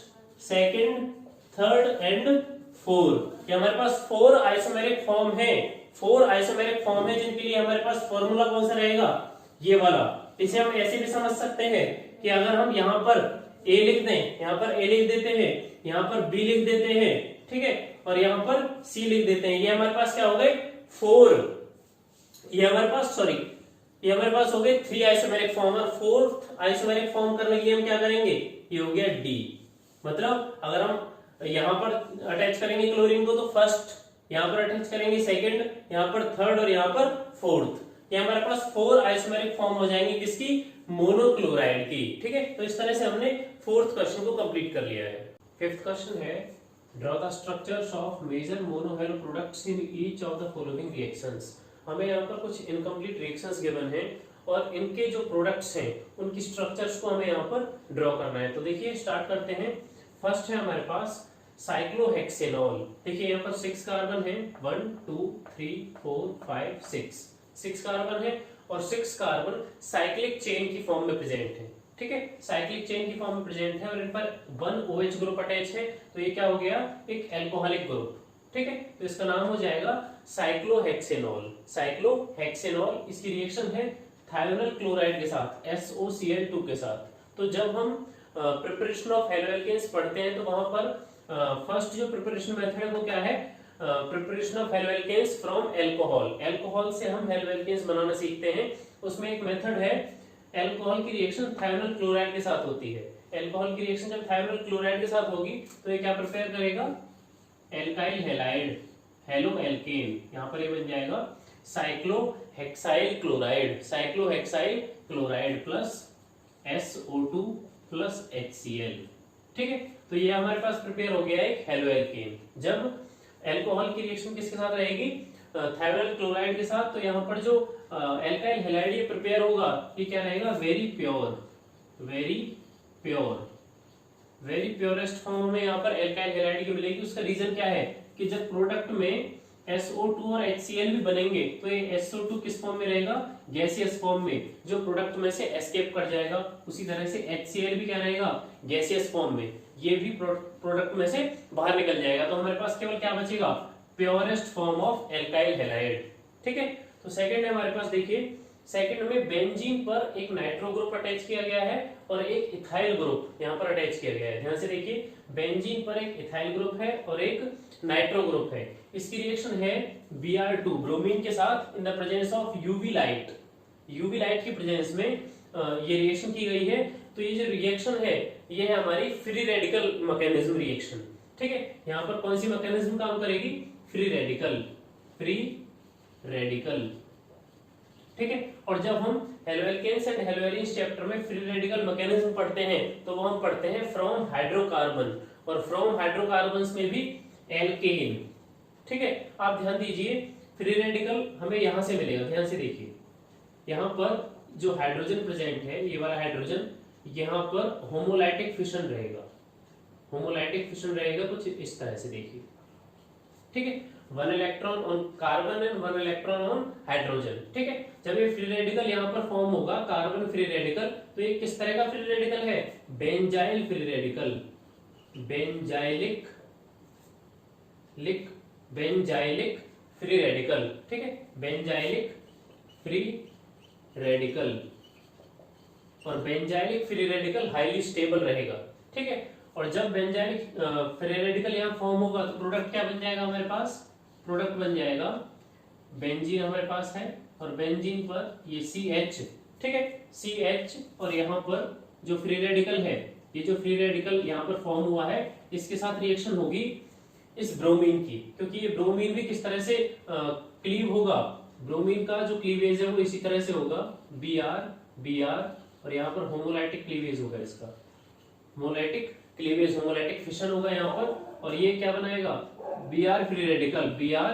second, third and fourth. ये हमारे पास 4 आइसोमेरिक फॉर्म है, 4 आइसोमेरिक फॉर्म है, जिनके लिए हमारे पास फॉर्मूला कौन सा रहेगा? ये वाला। इसे हम ऐसे भी समझ सकते हैं कि अगर हम यहाँ पर A लिख दें, यहाँ पर A लिख देते हैं, यहाँ पर B लिख देते हैं, ठीक है, और यहाँ पर C लिख देते हैं, ये हमारे पास क्या हो गए? 4। ये हमारे पास हो गए 3 आइसोमेरिक फॉर्म। और 4th आइसोमेरिक फॉर्म करने के लिए हम क्या करेंगे? ये हो गया D। मतलब अगर हम यहाँ पर अटैच करेंगे क्लोरीन को तो फर्स्ट, यहाँ पर अटैच करेंगे सेकंड, यहाँ पर थर्ड और यहाँ पर फोर्थ। ये हमारे पास 4 आइसोमेरिक फॉर्म हो जाएंगे, किसकी? मोनोक्लोराइड की। ठीक है, तो इस तरह से हमने 4th क्वेश्चन को कंप्लीट कर लिया है। 5th क्वेश्चन है, draw the structures of major monohalo products in each of the following reactions. हमें यहाँ पर कुछ इनकम्प्लीट रिएक्शंस गिवन है और इनके जो प्रोडक्ट्स हैं उनकी स्ट्रक्चर्स को हमें यहाँ पर ड्रॉ करना है। तो देखिए स्टार्ट करते हैं। फर्स्ट है हमारे पास साइक्लोहेक्सेनॉल। देखिए यहाँ पर 6 कार्बन है, 1 2 3 4 5 6 कार्बन है और 6 कार्बन साइक्लिक चेन की फॉर्म में प्रेजेंट है। ठीक है, साइक्लिक चेन की फॉर्म में प्रेजेंट है और इन पर 1 OH ग्रुप अटैच है, तो ये क्या हो गया? एक एल्कोहलिक ग्रुप। ठीक है, तो इसका नाम हो जाएगा साइक्लोहेक्सेनॉल। साइक्लोहेक्सेनॉल, इसकी रिएक्शन है थायोनाइल क्लोराइड के साथ SOCl2 के साथ। तो जब हम प्रिपरेशन ऑफ हेलो एल्केन्स पढ़ते हैं तो वहां पर फर्स्ट जो प्रिपरेशन मेथड है वो क्या है, preparation of haloalkanes from alcohol. Alcohol से हम हेलो एल्केन्स बनाना सीखते हैं। उसमें एक मेथड है, अल्कोहल की रिएक्शन थायोनाइल क्लोराइड के साथ होती है। अल्कोहल की रिएक्शन जब थायोनाइल क्लोराइड के साथ होगी तो ये क्या प्रिपेयर करेगा, एल्काइल हैलाइड हेलो एल्केन। यहाँ पर ये बन जाएगा cyclohexyl chloride, cyclohexyl chloride plus SO2 plus HCl। ठीक है, तो ये हमारे पास प्रिपेयर हो गया एक हेलो एल्केन। जब अल्कोहल की रिएक्शन किसके साथ रहेगी, थायोनाइल क्लोराइड के साथ, तो यहाँ पर जो एल्काइल हैलाइड ये प्रिपेयर होगा ये क्या रहेगा, very pure, very pure, very purest form में यहाँ पर एल्काइल हैलाइड की मिलेगी। उसका रीजन क्या है कि जब प्रोडक्ट में SO2 और HCl भी बनेंगे तो ये SO2 किस फॉर्म में रहेगा, गैसियस फॉर्म में, जो प्रोडक्ट में से एस्केप कर जाएगा। उसी तरह से HCl भी क्या रहेगा, गैसियस फॉर्म में, ये भी प्रोडक्ट में से बाहर निकल जाएगा। तो हमारे पास केवल क्या बचेगा, purest form of alkyl halide. ठीक है, तो सेकंड है हमारे पास, देखिए सेकंड में बेंजीन पर एक नाइट्रो ग्रुप अटैच किया गया है और एक इथाइल ग्रुप यहाँ पर अटैच किया गया है। ध्यान से देखिए, बेंजीन पर एक इथाइल ग्रुप है और एक नाइट्रो ग्रुप है। इसकी रिएक्शन है Br2 ब्रोमीन के साथ in the presence of UV light. UV light की प्रेजेंस में ये रिएक्शन की गई है। तो ये जो रिएक्शन है ये है हमारी फ्री रेडिकल मैकेनिज्म रिएक्शन। ठीक है, यहाँ पर कौन सी मैकेनिज्म काम करेगी, फ्री रेडिकल, फ्री रेडिकल। ठीक है, और जब हम हेलोएल्केन्स एंड हेलोएरिन्स चैप्टर में फ्री रेडिकल मैकेनिज्म पढ़ते हैं तो वो हम पढ़ते हैं फ्रॉम हाइड्रोकार्बन, और फ्रॉम हाइड्रोकार्बन्स में भी एल्केन। ठीक है, आप ध्यान दीजिए, फ्री रेडिकल हमें यहां से मिलेगा। ध्यान से देखिए, यहाँ पर जो हाइड्रोजन प्रेजेंट है, ये वाला हाइड्रोजन, यहाँ पर होमोलाइटिक फिशन रहेगा, होमोलाइटिक फिशन रहेगा कुछ इस तरह से, देखिए। ठीक है, 1 electron on carbon and 1 electron on hydrogen. ठीक है, जब ये फ्री रेडिकल यहाँ पर फॉर्म होगा, कार्बन फ्री रेडिकल, तो ये किस तरह का फ्री रेडिकल है, benzyl free radical, benzylic benzylic free radical. ठीक है, बेंजाइलिक फ्री रेडिकल, और benzylic free radical highly stable रहेगा। ठीक है, और जब बेंजाइलिक फ्री रेडिकल यहाँ फॉर्म होगा तो प्रोडक्ट क्या बन जाएगा हमारे पास, प्रोडक्ट बन जाएगा बेंजीन हमारे पास है, और बेंजीन पर ये CH। ठीक है, CH, और यहाँ पर जो फ्री रेडिकल है, ये जो फ्री रेडिकल यहाँ पर फॉर्म हुआ है, इसके साथ रिएक्शन होगी इस ब्रोमीन की, क्योंकि ये ब्रोमीन भी किस तरह से क्लीव होगा, ब्रोमीन का जो क्लीवेज है वो इसी तरह से होगा, Br, और यहाँ पर होमोलाइटिक क्लीवेज होगा, इसका होमोलाइटिक क्लीवेज, होमोलाइटिक फिशन होगा यहाँ पर, और ये क्या बनाएगा, Br free radical, Br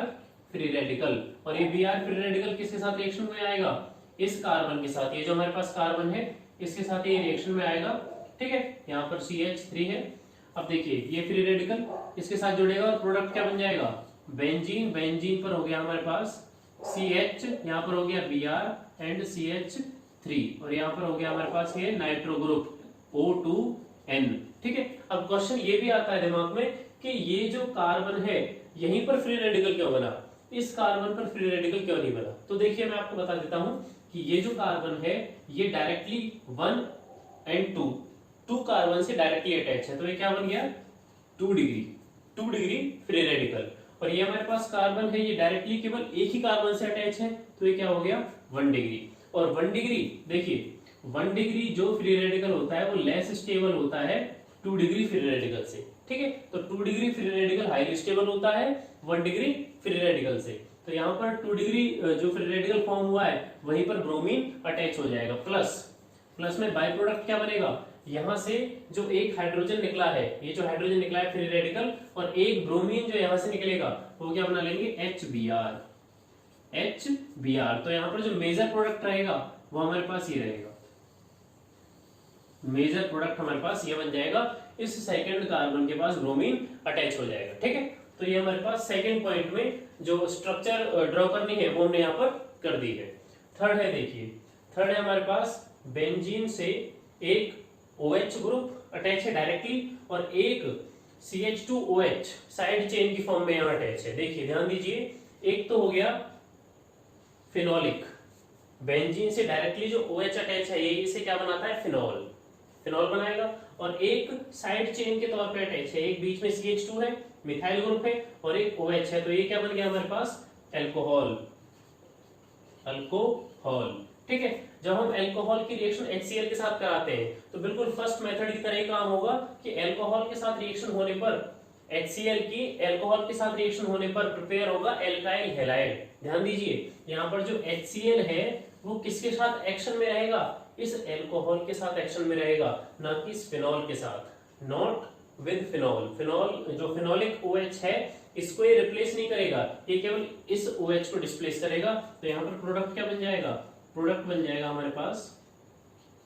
free radical, और ये Br फ्री रेडिकल किसके साथ रिएक्शन में आएगा, इस कार्बन के साथ, ये जो हमारे पास कार्बन है इसके साथ ये रिएक्शन में आएगा। ठीक है, यहाँ पर CH3 है। अब देखिए, ये फ्री रेडिकल इसके साथ जुड़ेगा और प्रोडक्ट क्या बन जाएगा, बेंजीन, बेंजीन पर हो गया हमारे पास CH, यहाँ पर हो गया Br एंड CH3, और यहाँ पर हो गया हमारे पास ये नाइट्रो ग्रुप O2N। ठीक है, अब क्वेश्चन ये भी आता है दिमाग में कि ये जो कार्बन है यहीं पर फ्री रेडिकल क्यों बना, इस कार्बन पर फ्री रेडिकल क्यों नहीं बना। तो देखिए, मैं आपको बता देता हूं कि ये जो कार्बन है ये डायरेक्टली 1 एंड 2 कार्बन से डायरेक्टली अटैच है, तो ये क्या बन गया, 2 डिग्री फ्री रेडिकल। और ये हमारे पास कार्बन है, ये डायरेक्टली केवल एक ही कार्बन से अटैच है, तो ये क्या हो गया, 1 डिग्री। और 1 डिग्री, देखिए 1 डिग्री जो फ्री रेडिकल होता है वो लेस स्टेबल होता है 2 डिग्री फ्री रेडिकल से। ठीक है, तो 2 degree free radical highly stable होता है 1 डिग्री फ्री रेडिकल से। तो यहाँ पर 2 डिग्री जो फ्री रेडिकल फॉर्म हुआ है वहीं पर ब्रोमीन अटैच हो जाएगा, प्लस में बाय प्रोडक्ट क्या बनेगा, यहाँ से जो एक हाइड्रोजन निकला है, ये जो हाइड्रोजन निकला है फ्री रेडिकल, और एक ब्रोमीन जो यहाँ से निकलेगा वो क्या बना लेंगे, HBr। तो यहाँ पर जो मेजर प्रोडक्ट रहेगा वो हमारे पास ये रहेगा, मेजर प्रोडक्ट हमारे पास ये बन जाएगा, इस सेकंड कार्बन के पास ब्रोमीन अटैच हो जाएगा। ठीक है, तो ये हमारे पास सेकंड पॉइंट में जो स्ट्रक्चर ड्रॉ करनी है वो हमने यहाँ पर कर दी है। थर्ड है, देखिए थर्ड है हमारे पास बेंजीन से एक OH ग्रुप अटैच है डायरेक्टली, और एक CH2OH साइड चेन की फॉर्म में यहाँ अटैच है। देखिए ध्यान दीजिए, एक तो हो गया फिनोलिक, बेंजीन से डायरेक्टली जो OH अटैच है ये इसे क्या बनाता है, फिनॉल, फिनॉल बनाएगा। और एक साइड चेन के तौर पे अटैच है, एक बीच में CH2 है, मिथाइल ग्रुप है, और एक OH है, तो ये क्या बन गया हमारे पास, अल्कोहल, अल्कोहल। ठीक है, जब हम अल्कोहल की रिएक्शन HCl के साथ कराते हैं तो बिल्कुल फर्स्ट मेथड की तरह ही काम होगा कि अल्कोहल के साथ रिएक्शन होने पर HCl की अल्कोहल के साथ रिएक्शन होने पर प्रिपेयर होगा एल्काइल हैलाइड। ध्यान दीजिए यहाँ पर जो HCl है वो किसके साथ एक्शन में रहेगा, इस अल्कोहल के साथ एक्शन में रहेगा, ना कि इस फिनॉल के साथ, नॉट विद फिनॉल। फिनॉल जो फिनोलिक OH है इसको ये रिप्लेस नहीं करेगा, ये केवल इस OH को डिस्प्लेस करेगा। तो यहाँ पर प्रोडक्ट क्या बन जाएगा, प्रोडक्ट बन जाएगा हमारे पास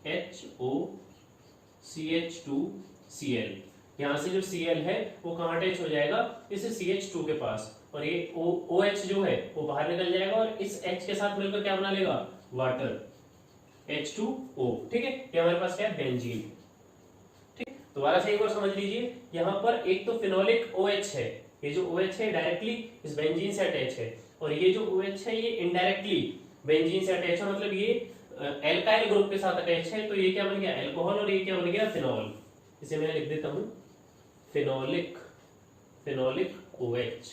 HOCH2Cl। यहाँ से जो Cl है वो कहाँ अटैच हो जाएगा, इस CH2 के पास, और ये OH जो है वो बाहर निकल जाएगा और इस H के साथ मिलकर क्या बना लेगा, वाटर, H2O। ठीक है, ये हमारे पास क्या है, बेंजीन। ठीक, दोबारा से एक बार समझ लीजिए, यहाँ पर एक तो फिनोलिक OH है, ये जो OH है डायरेक्टली इस बेंजीन से अटैच है, और ये जो OH है ये इनडायरेक्टली बेंजीन से अटैच है, मतलब ये एल्काइल ग्रुप के साथ अटैच है। तो ये क्या बन गया, अल्कोहल, और ये क्या बन गया, फिनॉल। इसे मैं लिख देता हूं फिनोलिक, फिनोलिक OH।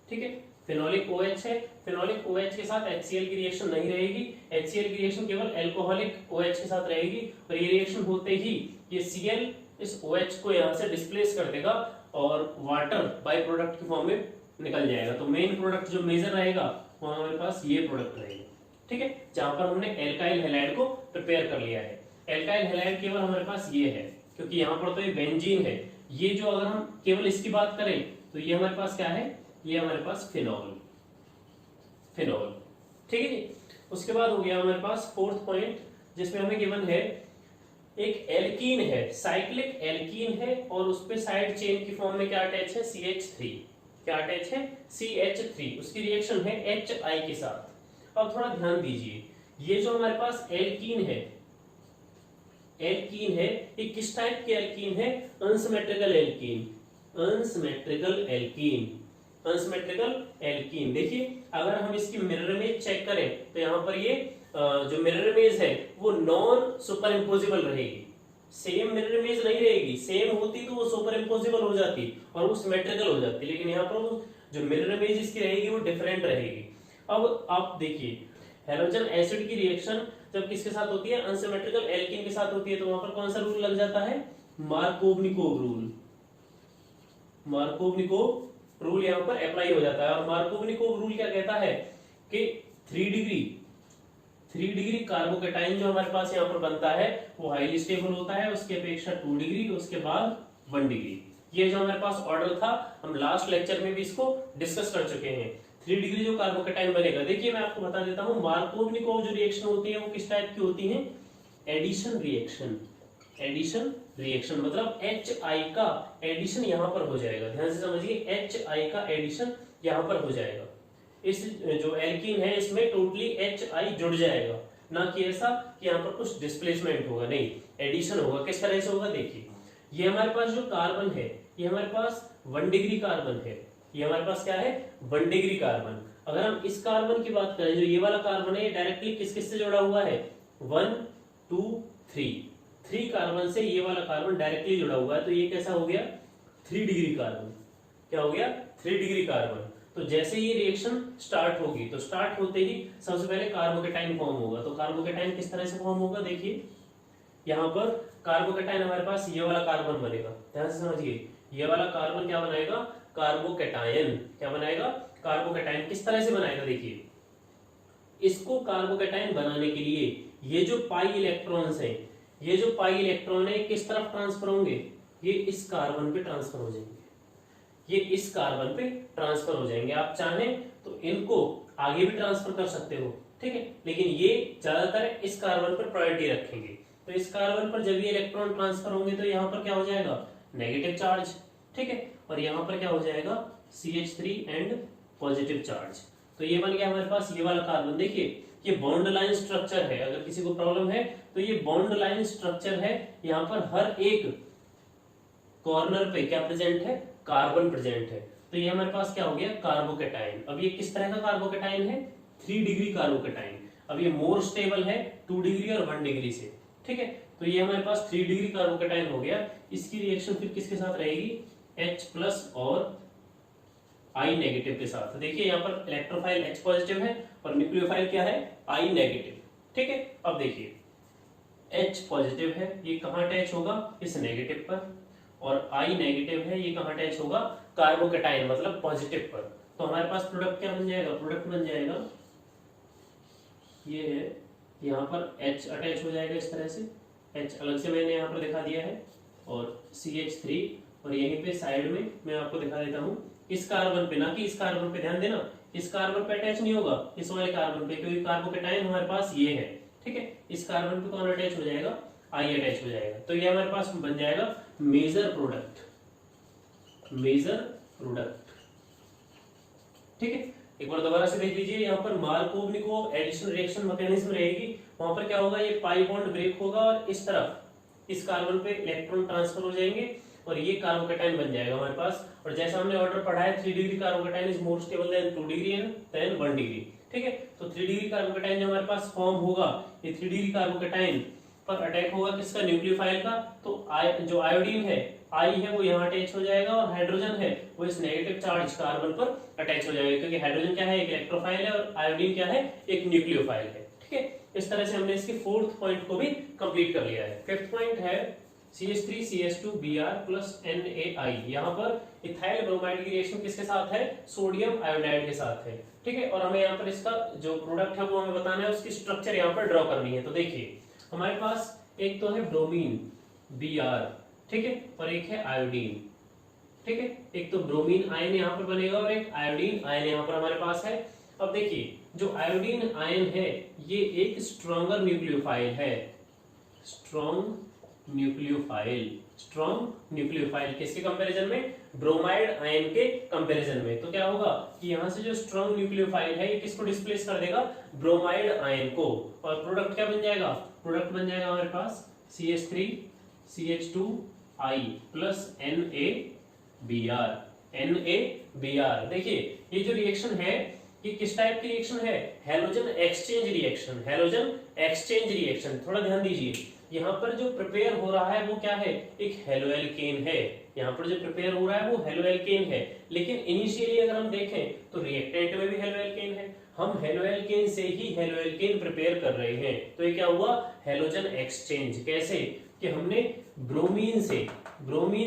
ठीक है, फिनोलिक OH है, फिनोलिक OH के साथ HCl की रिएक्शन नहीं रहेगी, HCl की रिएक्शन केवल अल्कोहलिक OH के साथ रहेगी, और ये रिएक्शन होते ही ये Cl इस OH को यहाँ से डिस्प्लेस कर देगा और वाटर बाय प्रोडक्ट के फॉर्म में निकल जाएगा। तो मेन प्रोडक्ट जो मेजर रहेगा वो हमारे पास ये प्रोडक्ट रहेगा। ठीक है, जहां पर हमने एल्काइल हैलाइड को प्रिपेयर कर लिया है। एल्काइल हैलाइड केवल हमारे पास ये है, क्योंकि यहाँ पर तो ये बेंजीन है, ये जो अगर हम केवल इसकी बात करें तो ये हमारे पास क्या है, ये हमारे पास फिनॉल, फिनॉल। ठीक है जी, उसके बाद हो गया हमारे पास फोर्थ पॉइंट जिसमें हमें गिवन है एक एल्कीन है, साइक्लिक एल्कीन है, और उस पे साइड चेन की फॉर्म में क्या अटैच है, CH3। क्या अटैच है, CH3। उसकी रिएक्शन है HI के साथ। अब थोड़ा ध्यान दीजिए, ये जो हमारे पास एल्कीन है, एल्कीन है, ये किस टाइप की एल्कीन है, unsymmetrical alkene, unsymmetrical alkene, unsymmetrical alkene. देखिए अगर हम इसकी मिरर इमेज चेक करें तो यहाँ पर ये जो मिरर इमेज है वो नॉन सुपर इम्पोजिबल रहेगी, सेम मिरर इमेज नहीं रहेगी, सेम होती तो वो सुपर इम्पोजिबल हो जाती और वो सिमेट्रिकल हो जाती, लेकिन यहाँ पर वो जो मिरर इमेज इसकी रहेगी वो डिफरेंट रहेगी। अब आप देखिए हैलोजन एसिड की रिएक्शन जब किसके साथ होती है, अनसिमेट्रिकल एल्कीन के साथ होती है, तो वहां पर कौन सा रूल लग जाता है, मार्कोवनिकोव रूल, मार्कोवनिकोव रूल यहाँ पर अप्लाई हो जाता है। और मार्कोवनिकोव रूल क्या कहता है कि 3 डिग्री कार्बोकेटाइन जो हमारे पास यहाँ पर बनता है वो हाईली स्टेबल होता है, उसकी अपेक्षा 2 डिग्री, उसके बाद 1 डिग्री। ये जो हमारे पास ऑर्डर था हम लास्ट लेक्चर में भी इसको डिस्कस कर चुके हैं। 3 डिग्री जो कार्बोकेटाइन बनेगा, देखिए मैं आपको बता देता हूँ, मार्कोवनिकोव जो रिएक्शन होती है वो किस टाइप की होती है, एडिशन रिएक्शन, एडिशन रिएक्शन, मतलब HI का एडिशन यहाँ पर हो जाएगा। ध्यान से समझिए, HI का एडिशन यहाँ पर हो जाएगा, इस जो एल्कीन है इसमें टोटली HI जुड़ जाएगा, ना कि ऐसा कि यहाँ पर कुछ डिस्प्लेसमेंट होगा, नहीं, एडिशन होगा। किस तरह से होगा, देखिए ये हमारे पास जो कार्बन है ये हमारे पास 1 डिग्री कार्बन है, ये हमारे पास क्या है, 1 डिग्री कार्बन। अगर हम इस कार्बन की बात करें, जो ये वाला कार्बन है, ये डायरेक्टली किस किस से जुड़ा हुआ है, 1 2 3 कार्बन से ये वाला कार्बन डायरेक्टली जुड़ा हुआ है, तो ये कैसा हो गया, 3 डिग्री कार्बन। क्या हो गया, 3 डिग्री कार्बन। तो जैसे ये रिएक्शन स्टार्ट होगी तो स्टार्ट होते ही सबसे पहले कार्बोकेटाइन फॉर्म होगा। तो कार्बोकेटाइन किस तरह से फॉर्म होगा, देखिए यहाँ पर कार्बोकेटाइन हमारे पास ये वाला कार्बन बनेगा, ध्यान से समझिए, ये वाला कार्बन क्या बनाएगा, कार्बोकेटाइन। क्या बनाएगा, कार्बोकेटाइन। किस तरह से बनाएगा, देखिए इसको कार्बोकेटाइन बनाने के लिए ये जो पाई इलेक्ट्रॉन्स हैं, ये जो पाई इलेक्ट्रॉन है किस तरफ ट्रांसफर होंगे, ये इस कार्बन पे ट्रांसफर हो जाएंगे, ये इस कार्बन पे ट्रांसफर हो जाएंगे। आप चाहें तो इनको आगे भी ट्रांसफर कर सकते हो, ठीक है, लेकिन ये ज्यादातर इस कार्बन पर प्रायोरिटी रखेंगे। तो इस कार्बन पर जब ये इलेक्ट्रॉन ट्रांसफर होंगे तो यहाँ पर क्या हो जाएगा, नेगेटिव चार्ज, ठीक है, और यहाँ पर क्या हो जाएगा, CH3 एंड पॉजिटिव चार्ज। तो ये बन गया हमारे पास ये वाला कार्बन। देखिए ये बॉन्ड लाइन स्ट्रक्चर है, अगर किसी को प्रॉब्लम है तो ये बॉन्ड लाइन स्ट्रक्चर है, यहाँ पर हर एक कॉर्नर पे क्या प्रेजेंट है, कार्बन प्रेजेंट है। तो ये हमारे पास क्या हो गया, कार्बोकेटाइन। अब ये किस तरह का कार्बोकेटाइन है, 3 डिग्री कार्बोकेटाइन। अब ये मोर स्टेबल है 2 डिग्री और 1 डिग्री से, ठीक है। तो ये हमारे पास 3 डिग्री कार्बोकेटाइन हो गया। इसकी रिएक्शन फिर किसके साथ रहेगी, H प्लस और I नेगेटिव के साथ। देखिए यहाँ पर इलेक्ट्रोफाइल H पॉजिटिव है और न्यूक्लियोफाइल क्या है, I नेगेटिव, ठीक है। अब देखिए H पॉजिटिव है, ये कहाँ अटैच होगा, इस नेगेटिव पर, और I नेगेटिव है, ये कहाँ अटैच होगा, कार्बोकेटाइन मतलब पॉजिटिव पर। तो हमारे पास प्रोडक्ट क्या बन जाएगा, प्रोडक्ट बन जाएगा ये है, यहाँ पर H अटैच हो जाएगा इस तरह से, H अलग से मैंने यहाँ पर दिखा दिया है, और CH3, और यहीं पे साइड में मैं आपको दिखा देता हूँ इस कार्बन पे, ना कि इस कार्बन पे, ध्यान देना इस कार्बन पे अटैच नहीं होगा, इस वाले कार्बन पे, क्योंकि कार्बोकेटाइन हमारे पास ये है, ठीक है। इस कार्बन पे कौन अटैच हो जाएगा, I अटैच हो जाएगा। तो ये हमारे पास बन जाएगा मेजर प्रोडक्ट, मेजर प्रोडक्ट, ठीक है। एक बार दोबारा से देख लीजिए, यहाँ पर मार्कोवनिकोव एडिशन रिएक्शन मैकेनिज्म रहेगी, वहां पर क्या होगा, ये पाई बॉन्ड ब्रेक होगा और इस तरफ इस कार्बन पे इलेक्ट्रॉन ट्रांसफर हो जाएंगे और ये कार्बोकेटाइन बन जाएगा हमारे पास। और जैसा हमने ऑर्डर पढ़ा है 3 degree carbocation is more stable than 2 degree and then 1 degree, ठीक है। तो 3 डिग्री कार्बोकेटाइन जो हमारे पास फॉर्म होगा, ये 3 डिग्री कार्बोकेटाइन पर अटैक होगा किसका, न्यूक्लियोफाइल का। तो जो आयोडीन है, आई है, वो यहाँ अटैच हो जाएगा और हाइड्रोजन है वो इस नेगेटिव चार्ज कार्बन पर अटैच हो जाएगा, क्योंकि हाइड्रोजन क्या है, एक इलेक्ट्रोफाइल है, और आयोडीन क्या है, एक न्यूक्लियोफाइल है, ठीक है। इस तरह से हमने इसके 4th पॉइंट को भी कंप्लीट कर लिया है। 5th पॉइंट है CH3CH2Br प्लस NaI। यहाँ पर इथाइल ब्रोमाइड की रिएक्शन किसके साथ है, सोडियम आयोडाइड के साथ है, ठीक है। और हमें यहाँ पर इसका जो प्रोडक्ट है वो हमें बताना है, उसकी स्ट्रक्चर यहाँ पर ड्रॉ करनी है। तो देखिए हमारे पास एक तो है ब्रोमीन Br, ठीक है, और एक है आयोडीन, ठीक है। एक तो ब्रोमीन आयन यहाँ पर बनेगा और एक आयोडीन आयन यहाँ पर हमारे पास है। अब देखिए जो आयोडीन आयन है ये एक स्ट्रॉन्गर न्यूक्लियोफाइल है, स्ट्रॉन्ग न्यूक्लियोफाइल किसके कंपैरिजन में, ब्रोमाइड आयन के कंपैरिजन में। तो क्या होगा कि यहाँ से जो स्ट्रॉन्ग न्यूक्लियोफाइल है ये किसको डिस्प्लेस कर देगा, ब्रोमाइड आयन को, और प्रोडक्ट क्या बन जाएगा, प्रोडक्ट बन जाएगा हमारे पास CH3CH2I प्लस NaBr। देखिए ये जो रिएक्शन है ये किस टाइप की रिएक्शन है, halogen exchange reaction, halogen exchange reaction. थोड़ा ध्यान दीजिए, यहाँ पर जो प्रिपेयर हो रहा है वो क्या है, एक हेलोएल्केन है, यहाँ पर जो प्रिपेयर हो रहा है वो हेलोएल्केन है। लेकिन इनिशियली अगर हम देखें तो रिएक्टेंट में भी हेलोएल्केन है, हम हेलोएल्केन से ही हेलोएल्केन प्रिपेयर कर रहे हैं। तो ये क्या हुआ, हैलोजन एक्सचेंज। कैसे कि हमने ब्रोमीन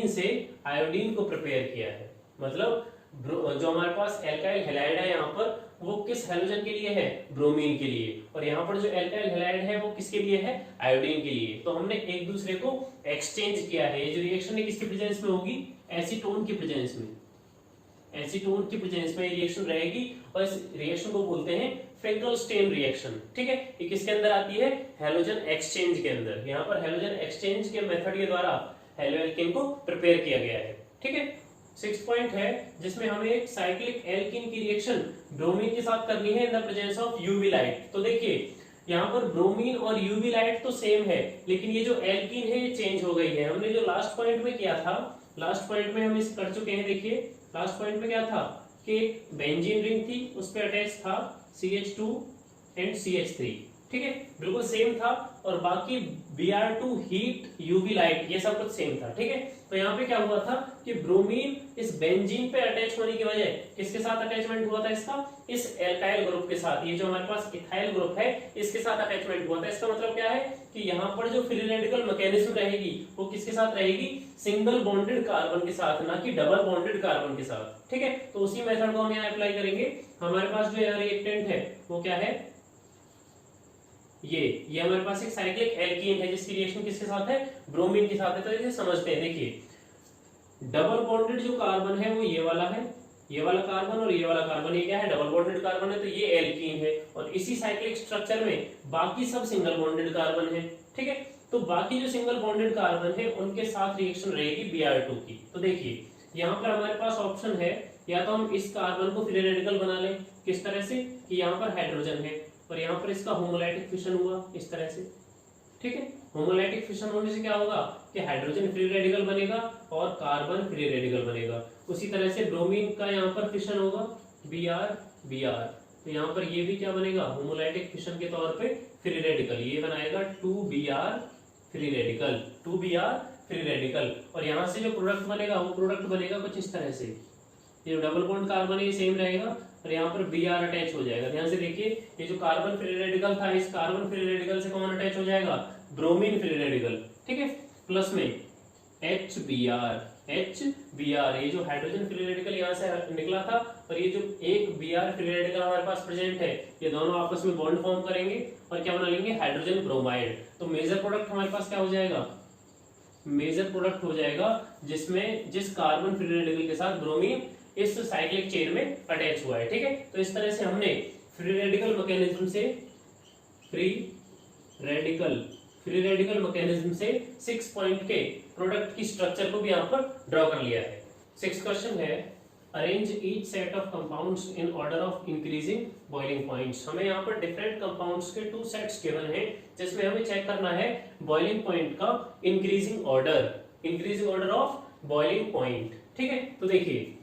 से आयोडीन को प्रिपेयर किया है, मतलब जो हमारे पास एल्काइल हैलाइड है यहाँ पर वो किस हैलोजन के लिए है, ब्रोमीन के लिए, और यहाँ पर जो एल्काइल हैलाइड है वो किसके लिए है, आयोडीन के लिए। तो हमने एक दूसरे को एक्सचेंज किया है। ये जो रिएक्शन है किसके प्रेजेंस में होगी, एसीटोन की प्रेजेंस में, एसीटोन की प्रेजेंस में रिएक्शन रहेगी, और इस रिएक्शन को बोलते हैं फेंकलस्टेन रिएक्शन, ठीक है। ये किसके अंदर आती है, हैलोजन एक्सचेंज के अंदर। यहाँ पर हैलोजन एक्सचेंज के मेथड के द्वारा हेलोएल्केन को प्रिपेयर किया गया है, ठीक है। 6th पॉइंट है जिसमें हमें एक साइक्लिक एल्कीन की रिएक्शन ब्रोमीन के साथ करनी है in the presence of UV light. तो देखिए यहाँ पर ब्रोमीन और यूवी लाइट तो सेम है, लेकिन ये जो एल्कीन है ये चेंज हो गई है। हमने जो लास्ट पॉइंट में किया था, लास्ट पॉइंट में हम इस कर चुके हैं। देखिए लास्ट पॉइंट में क्या था कि बेंजीन रिंग थी, उस पर अटैच था CH2 एंड CH3, ठीक है, बिल्कुल सेम था, और बाकी Br2 हीट यूवी लाइट ये सब कुछ सेम था, ठीक है। तो यहाँ पे क्या हुआ था कि ब्रोमीन इस बेंजीन पे अटैच होने की वजह किसके साथ अटैचमेंट हुआ था इसका, इस एल्काइल ग्रुप के साथ। ये जो हमारे पास इथाइल ग्रुप है इसके साथ अटैचमेंट हुआ था। इसका मतलब क्या है कि यहाँ पर जो फ्री रेडिकल मैकेनिज्म रहेगी वो किसके साथ रहेगी, सिंगल बॉन्डेड कार्बन के साथ, ना कि डबल बॉन्डेड कार्बन के साथ, ठीक है। तो उसी मेथड को हम यहाँ अप्लाई करेंगे। हमारे पास जो रिएक्टेंट है वो क्या है, ये हमारे पास एक साइक्लिक एल्कीन है जिसकी रिएक्शन किसके साथ है, ब्रोमीन के साथ है। तो इसे समझते हैं। देखिए डबल बॉन्डेड जो कार्बन है वो ये वाला है, ये वाला कार्बन और ये वाला कार्बन, ये क्या है, डबल बॉन्डेड कार्बन है, तो ये एल्कीन है। और इसी साइक्लिक स्ट्रक्चर में बाकी सब सिंगल बॉन्डेड कार्बन है, ठीक है। तो बाकी जो सिंगल बॉन्डेड कार्बन है उनके साथ रिएक्शन रहेगी Br2 की। तो देखिए यहाँ पर हमारे पास ऑप्शन है, या तो हम इस कार्बन को फ्री रेडिकल बना लें, किस तरह से कि यहाँ पर हाइड्रोजन है और यहाँ पर इसका होमोलाइटिक फिशन हुआ इस तरह से, ठीक है। होमोलाइटिक फिशन होने से क्या होगा कि हाइड्रोजन फ्री रेडिकल बनेगा और कार्बन फ्री रेडिकल बनेगा। उसी तरह से ब्रोमीन का यहाँ पर फिशन होगा Br, तो यहाँ पर ये भी क्या बनेगा, होमोलाइटिक फिशन के तौर पे फ्री रेडिकल, ये बनाएगा 2Br free radical, 2Br free radical. और यहाँ से जो प्रोडक्ट बनेगा वो प्रोडक्ट बनेगा कुछ इस तरह से, ये डबल बॉन्ड कार्बन है ये सेम रहेगा और यहाँ पर Br अटैच हो जाएगा। ध्यान से देखिए, ये जो कार्बन फ्री रेडिकल था, इस कार्बन फ्री रेडिकल से कौन अटैच हो जाएगा, ब्रोमीन फ्री रेडिकल, ठीक है, प्लस में HBr, ये जो हाइड्रोजन फ्री रेडिकल यहाँ से निकला था और ये जो एक Br फ्री रेडिकल हमारे पास प्रेजेंट है, ये दोनों आपस में बॉन्ड फॉर्म करेंगे और क्या बना लेंगे, हाइड्रोजन ब्रोमाइड। तो मेजर प्रोडक्ट हमारे पास क्या हो जाएगा, मेजर प्रोडक्ट हो जाएगा जिसमें जिस कार्बन फ्री रेडिकल के साथ ब्रोमीन इस साइक्लिक चेन में अटैच हुआ है, ठीक है। तो इस तरह से हमने फ्री रेडिकल मैकेनिज्म से फ्री रेडिकल मैकेनिज्म से 6 पॉइंट के प्रोडक्ट की स्ट्रक्चर को भी यहाँ पर ड्रॉ कर लिया है। 6 क्वेश्चन है, arrange each set of compounds in order of increasing boiling points. हमें यहाँ पर डिफरेंट कंपाउंड्स के 2 सेट्स गिवन हैं जिसमें हमें चेक करना है बॉइलिंग पॉइंट का increasing order of boiling point, ठीक है। तो देखिए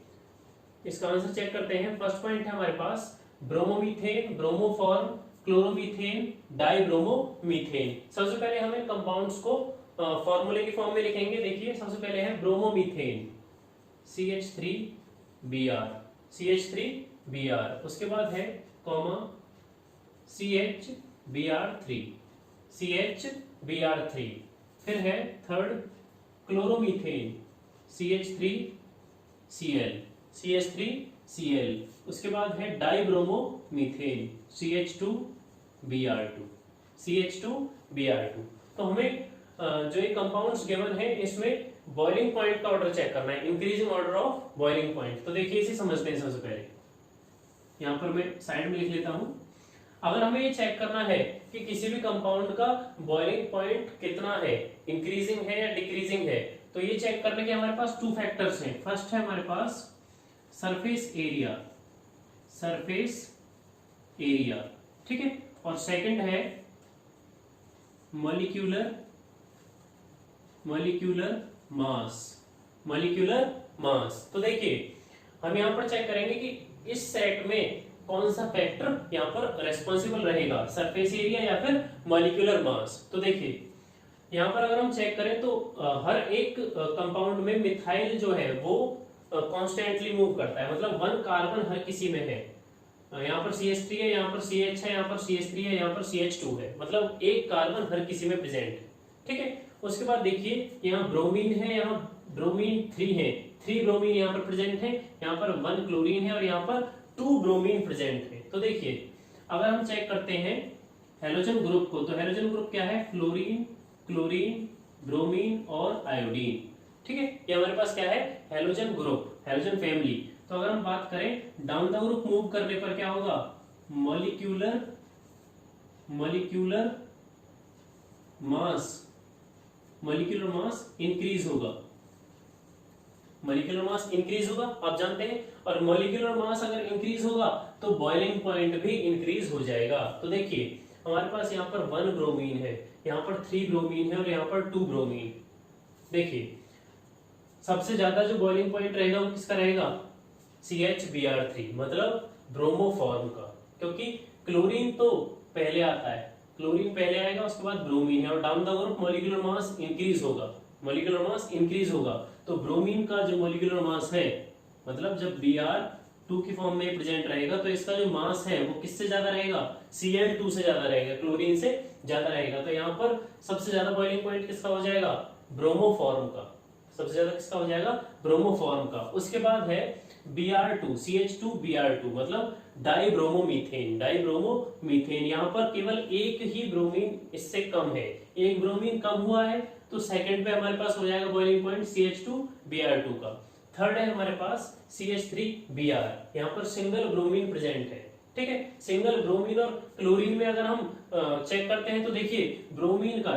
इसका आंसर चेक करते हैं। फर्स्ट पॉइंट है हमारे पास ब्रोमोमीथेन, ब्रोमोफॉर्म, क्लोरोमीथेन, डाइब्रोमोमीथेन। सबसे पहले हमें कंपाउंड्स को फॉर्मूले की फॉर्म में लिखेंगे। देखिए सबसे पहले है ब्रोमोमीथेन, CH3Br, उसके बाद है कॉमा CHBr3, फिर है थर्ड क्लोरोमीथेन, CH3Cl, उसके बाद है डाइब्रोमोमीथेन, CH2Br2। तो हमें जो ये कंपाउंड्स गिवन है इसमें बॉइलिंग पॉइंट का ऑर्डर चेक करना है, increasing order of boiling point. तो देखिए इसे समझते हैं। सबसे पहले यहाँ पर मैं साइड में लिख लेता हूं। अगर हमें ये चेक करना है कि किसी भी कंपाउंड का बॉइलिंग पॉइंट कितना है, इंक्रीजिंग है या डिक्रीजिंग है, तो ये चेक करने के हमारे पास 2 फैक्टर्स हैं। फर्स्ट है हमारे पास सरफेस एरिया, ठीक है, और सेकंड है मॉलिक्यूलर मास। तो देखिए हम यहाँ पर चेक करेंगे कि इस सेट में कौन सा फैक्टर यहाँ पर रेस्पॉन्सिबल रहेगा, सरफेस एरिया या फिर मॉलिक्यूलर मास। तो देखिए यहाँ पर अगर हम चेक करें तो हर एक कंपाउंड में मिथाइल जो है वो कॉन्स्टेंटली मूव करता है, मतलब 1 कार्बन हर किसी में है। यहाँ पर CH3 है, यहाँ पर CH है, यहाँ पर CH3 है, यहाँ पर CH2 है, मतलब 1 कार्बन हर किसी में प्रेजेंट है, ठीक है। उसके बाद देखिए यहाँ ब्रोमीन है, यहाँ ब्रोमीन 3 है, 3 ब्रोमीन यहाँ पर प्रेजेंट है, यहाँ पर 1 क्लोरीन है और यहाँ पर 2 ब्रोमीन प्रेजेंट है। तो देखिए अगर हम चेक करते हैं हेलोजन ग्रुप को, तो हेलोजन ग्रुप क्या है, फ्लोरीन, क्लोरीन, ब्रोमीन और आयोडीन, ठीक है। ये हमारे पास क्या है, हेलोजन ग्रुप, हेलोजन फैमिली। तो अगर हम बात करें डाउन द ग्रुप मूव करने पर क्या होगा, मॉलिक्यूलर मास इंक्रीज होगा, आप जानते हैं। और मॉलिक्यूलर मास अगर इंक्रीज होगा तो बॉइलिंग पॉइंट भी इंक्रीज हो जाएगा। तो देखिए हमारे पास यहाँ पर 1 ब्रोमीन है, यहाँ पर 3 ब्रोमीन है और यहाँ पर 2 ब्रोमीन। देखिए सबसे ज्यादा जो बॉइलिंग पॉइंट रहेगा वो किसका रहेगा, CHBr3, मतलब ब्रोमोफॉर्म का, क्योंकि क्लोरीन तो पहले आता है, क्लोरीन पहले आएगा, उसके बाद ब्रोमीन है और down the group molecular mass increase होगा, तो ब्रोमीन का जो मॉलिक्यूलर मास है, मतलब जब Br2 की फॉर्म में प्रेजेंट रहेगा तो इसका जो मास है वो किससे ज्यादा रहेगा, Cl2 से ज्यादा रहेगा, क्लोरीन से ज्यादा रहेगा। तो यहाँ पर सबसे ज्यादा बॉइलिंग पॉइंट किसका हो जाएगा, ब्रोमोफॉर्म का, सबसे ज्यादा किसका हो जाएगा, ब्रोमोफॉर्म का। उसके बाद है Br2, CH2Br2, मतलब डाइब्रोमोमीथेन। यहाँ पर केवल एक ही ब्रोमीन इससे कम है, एक ब्रोमीन कम हुआ है, तो सेकंड पे हमारे पास हो जाएगा बॉइलिंग पॉइंट CH2Br2 का। थर्ड है हमारे पास CH3Br, यहाँ पर सिंगल ब्रोमीन प्रेजेंट है, ठीक है। सिंगल ब्रोमीन और क्लोरीन में अगर हम चेक करते हैं तो देखिए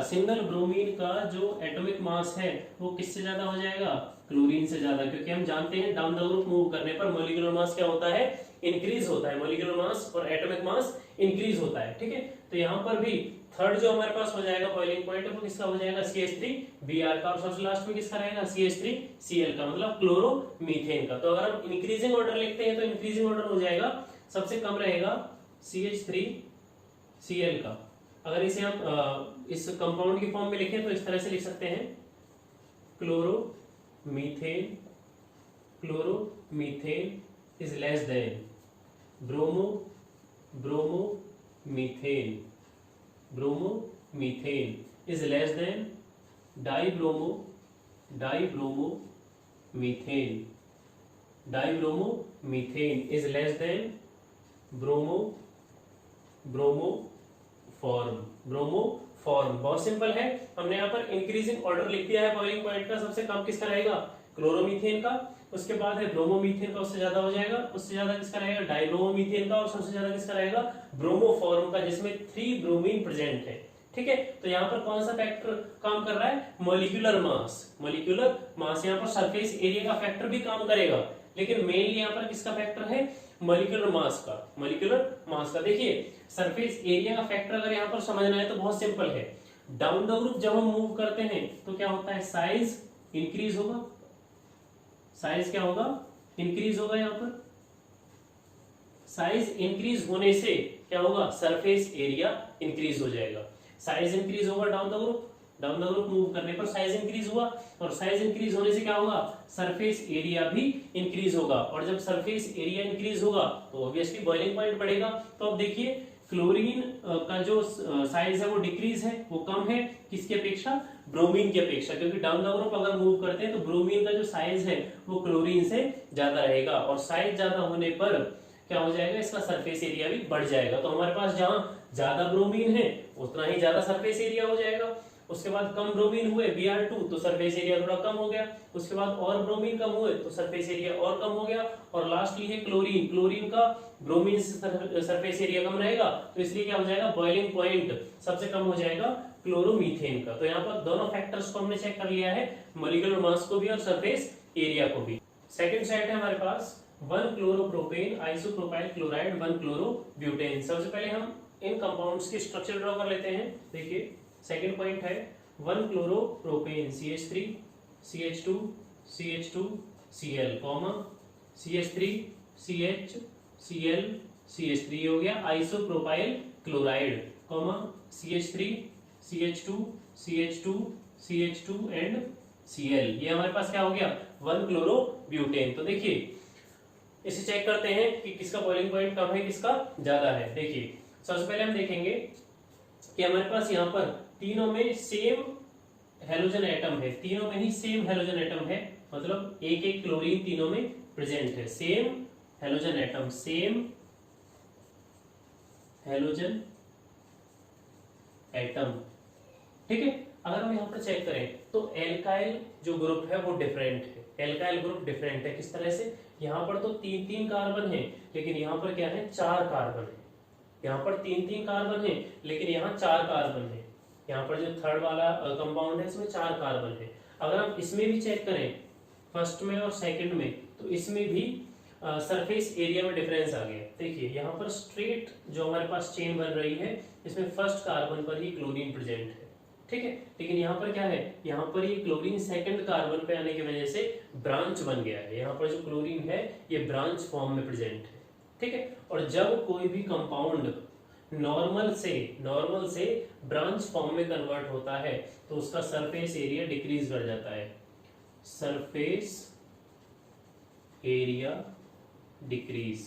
सिंगल ब्रोमीन का जो एटॉमिक मास है वो किससे ज्यादा हो जाएगा, क्लोरीन से ज्यादा, क्योंकि हम जानते हैं डाउन द ग्रुप मूव करने पर मॉलिक्यूलर मास क्या होता है, इंक्रीज होता है, मॉलिक्यूलर मास और एटॉमिक मास इंक्रीज होता है, ठीक है। तो यहाँ पर भी थर्ड जो हमारे पास हो जाएगा बॉइलिंग पॉइंट वो किसका हो जाएगा, CH3Br का, और सबसे लास्ट में किसका रहेगा, CH3Cl का, मतलब क्लोरोमीथेन का। तो अगर हम इंक्रीजिंग ऑर्डर लिखते हैं तो इंक्रीजिंग ऑर्डर हो जाएगा सबसे कम रहेगा CH3Cl का। अगर इसे हम इस कंपाउंड की फॉर्म में लिखें तो इस तरह से लिख सकते हैं, chloromethane is less than bromomethane is less than dibromomethane is less than bromoform. बहुत सिंपल है, हमने यहाँ पर इंक्रीजिंग ऑर्डर लिख दिया है बॉइलिंग पॉइंट का। सबसे कम किसका रहेगा, क्लोरोमीथेन का, उसके बाद है ब्रोमोमीथेन का, उससे ज्यादा हो जाएगा, उससे ज्यादा किसका रहेगा, डाइब्रोमोमीथेन का, और सबसे ज्यादा किसका रहेगा, ब्रोमोफॉर्म का, जिसमें 3 ब्रोमीन प्रेजेंट है। ठीक है, तो यहाँ पर कौन सा फैक्टर काम कर रहा है, मॉलिक्यूलर मास। यहाँ पर सरफेस एरिया का फैक्टर भी काम करेगा, लेकिन मेनली यहाँ पर किसका फैक्टर है, मॉलिक्यूलर मास का। देखिए सरफेस एरिया का फैक्टर अगर यहाँ पर समझना है तो बहुत सिंपल है। डाउन द ग्रुप जब हम मूव करते हैं तो क्या होता है, साइज इंक्रीज होगा। साइज क्या होगा, इंक्रीज होगा। यहाँ पर साइज इंक्रीज होने से क्या होगा, सरफेस एरिया इंक्रीज हो जाएगा। साइज इंक्रीज होगा डाउन द ग्रुप मूव करने पर साइज इंक्रीज हुआ, और साइज इंक्रीज होने से क्या होगा, सरफेस एरिया भी इंक्रीज होगा। और जब सरफेस एरिया इंक्रीज होगा तो ऑब्वियसली बॉइलिंग पॉइंट बढ़ेगा। तो अब देखिए क्लोरीन का जो साइज है वो डिक्रीज है, वो कम है, किसकी अपेक्षा, ब्रोमीन की अपेक्षा, क्योंकि डाउन द ग्रुप अगर मूव करते हैं तो ब्रोमीन का जो साइज है वो क्लोरीन से ज्यादा रहेगा, और साइज ज्यादा होने पर क्या हो जाएगा, इसका सरफेस एरिया भी बढ़ जाएगा। तो हमारे पास जहां ज्यादा ब्रोमीन है उतना ही ज्यादा सरफेस एरिया हो जाएगा। उसके बाद कम ब्रोमीन हुए Br2 तो सरफेस एरिया थोड़ा कम हो गया, उसके बाद और ब्रोमीन कम हुए तो सरफेस एरिया और कम हो गया, और लास्टली है क्लोरीन का ब्रोमीन से सरफेस एरिया कम रहेगा, तो इसलिए क्या हो जाएगा, बॉइलिंग पॉइंट सबसे कम हो जाएगा क्लोरोमीथेन का। तो यहाँ पर दोनों फैक्टर्स को हमने चेक कर लिया है, मॉलिक्यूलर मास को भी और सरफेस एरिया को भी। सेकंड सेट है हमारे पास 1 क्लोरोप्रोपेन आइसोप्रोपाइल क्लोराइड 1 क्लोरोब्यूटेन। सबसे पहले हम इन कंपाउंड्स की स्ट्रक्चर ड्रॉ कर लेते हैं। देखिए सेकंड पॉइंट है 1 chloropropane CH3 CH2 CH2 Cl, CH3 CH Cl CH3 हो गया isopropyl chloride, CH3 CH2 CH2 CH2 and Cl। ये हमारे पास क्या हो गया, 1 क्लोरोब्यूटेन। तो देखिए इसे चेक करते हैं कि किसका बॉइलिंग पॉइंट कम है, किसका ज्यादा है। देखिए सबसे पहले हम देखेंगे कि हमारे पास यहाँ पर तीनों में सेम हेलोजन एटम है, तीनों में ही सेम हेलोजन एटम है, मतलब एक एक क्लोरीन तीनों में प्रेजेंट है, same halogen atom, same halogen atom. ठीक है, अगर हम यहाँ पर चेक करें तो एल्काइल जो ग्रुप है वो डिफरेंट है, एल्काइल ग्रुप डिफरेंट है। किस तरह से, यहाँ पर तो 3-3 कार्बन है, लेकिन यहाँ पर क्या है, 4 कार्बन है। यहाँ पर 3-3 कार्बन है, लेकिन यहाँ 4 कार्बन है। यहाँ पर जो थर्ड वाला कंपाउंड है इसमें 4 कार्बन है। अगर हम इसमें भी चेक करें, फर्स्ट में और सेकंड में, तो इसमें भी सरफेस एरिया में डिफरेंस आ गया। देखिए यहाँ पर स्ट्रेट जो हमारे पास चेन बन रही है, इसमें फर्स्ट कार्बन पर ही क्लोरीन प्रेजेंट है। ठीक है, लेकिन यहाँ पर क्या है, यहाँ पर ये क्लोरीन सेकंड कार्बन पे आने की वजह से ब्रांच बन गया है। यहाँ पर जो क्लोरीन है ये ब्रांच फॉर्म में प्रेजेंट है। ठीक है, और जब कोई भी कंपाउंड नॉर्मल से ब्रांच फॉर्म में कन्वर्ट होता है तो उसका सरफेस एरिया डिक्रीज कर जाता है, surface area decrease,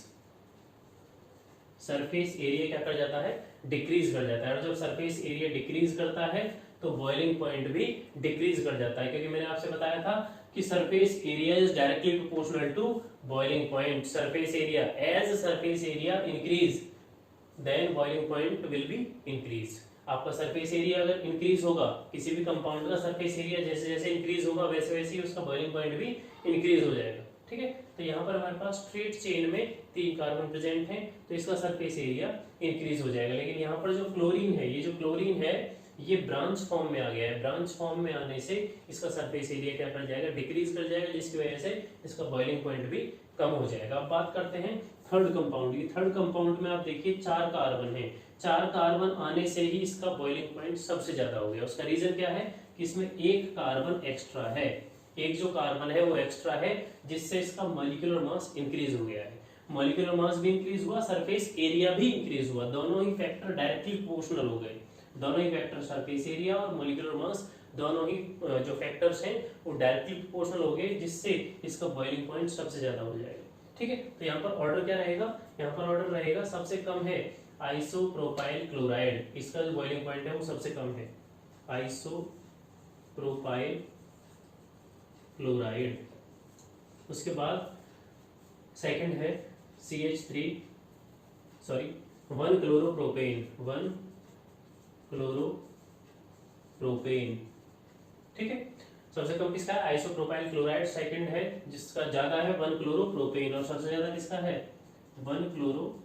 surface area क्या कर जाता है, डिक्रीज कर जाता है। और जब सरफेस एरिया डिक्रीज करता है तो बॉइलिंग पॉइंट भी डिक्रीज कर जाता है, क्योंकि मैंने आपसे बताया था कि surface area is directly proportional to boiling point. Surface area, as surface area increase then boiling point will be increase. आपका सरफेस एरिया अगर इंक्रीज होगा, किसी भी कंपाउंड का सरफेस एरिया जैसे जैसे इंक्रीज होगा वैसे वैसे ही उसका बॉइलिंग पॉइंट भी इंक्रीज हो जाएगा। ठीक है, तो यहाँ पर हमारे पास स्ट्रेट चेन में 3 कार्बन प्रेजेंट हैं, तो इसका सरफेस एरिया इंक्रीज हो जाएगा। लेकिन यहाँ पर जो क्लोरीन है, ये जो क्लोरीन है ये ब्रांच फॉर्म में आ गया है, ब्रांच फॉर्म में आने से इसका सरफेस एरिया क्या कर जाएगा, डिक्रीज कर जाएगा, जिसकी वजह से इसका बॉइलिंग पॉइंट भी कम हो जाएगा। अब बात करते हैं थर्ड कंपाउंड की। थर्ड कंपाउंड में आप देखिए 4 कार्बन है, 4 कार्बन आने से ही इसका बॉइलिंग पॉइंट सबसे ज्यादा हो गया। उसका रीजन क्या है कि इसमें 1 कार्बन एक्स्ट्रा है, एक जो कार्बन है वो एक्स्ट्रा है, जिससे इसका मॉलिक्यूलर मास इंक्रीज हो गया है। मॉलिक्यूलर मास भी इंक्रीज हुआ, सरफेस एरिया भी इंक्रीज हुआ, दोनों ही फैक्टर डायरेक्टली प्रोपोर्शनल हो गए। दोनों ही फैक्टर सरफेस एरिया और मॉलिक्यूलर मास दोनों ही जो फैक्टर्स हैं वो डायरेक्टली प्रोपोर्शनल हो गए, जिससे इसका बॉइलिंग पॉइंट सबसे ज्यादा हो जाएगा। ठीक है, तो यहाँ पर ऑर्डर क्या रहेगा, यहाँ पर ऑर्डर रहेगा सबसे कम है आइसोप्रोपाइल क्लोराइड, इसका जो बॉइलिंग पॉइंट है वो सबसे कम है आइसोप्रोपाइल क्लोराइड। उसके बाद सेकंड है CH3 सॉरी 1 क्लोरोप्रोपेन, 1 क्लोरोप्रोपेन। ठीक है, सबसे कम किसका है आइसोप्रोपाइल क्लोराइड, सेकंड है जिसका ज्यादा है 1 क्लोरोप्रोपेन, और सबसे ज्यादा किसका है 1 क्लोरोब्यूटेन।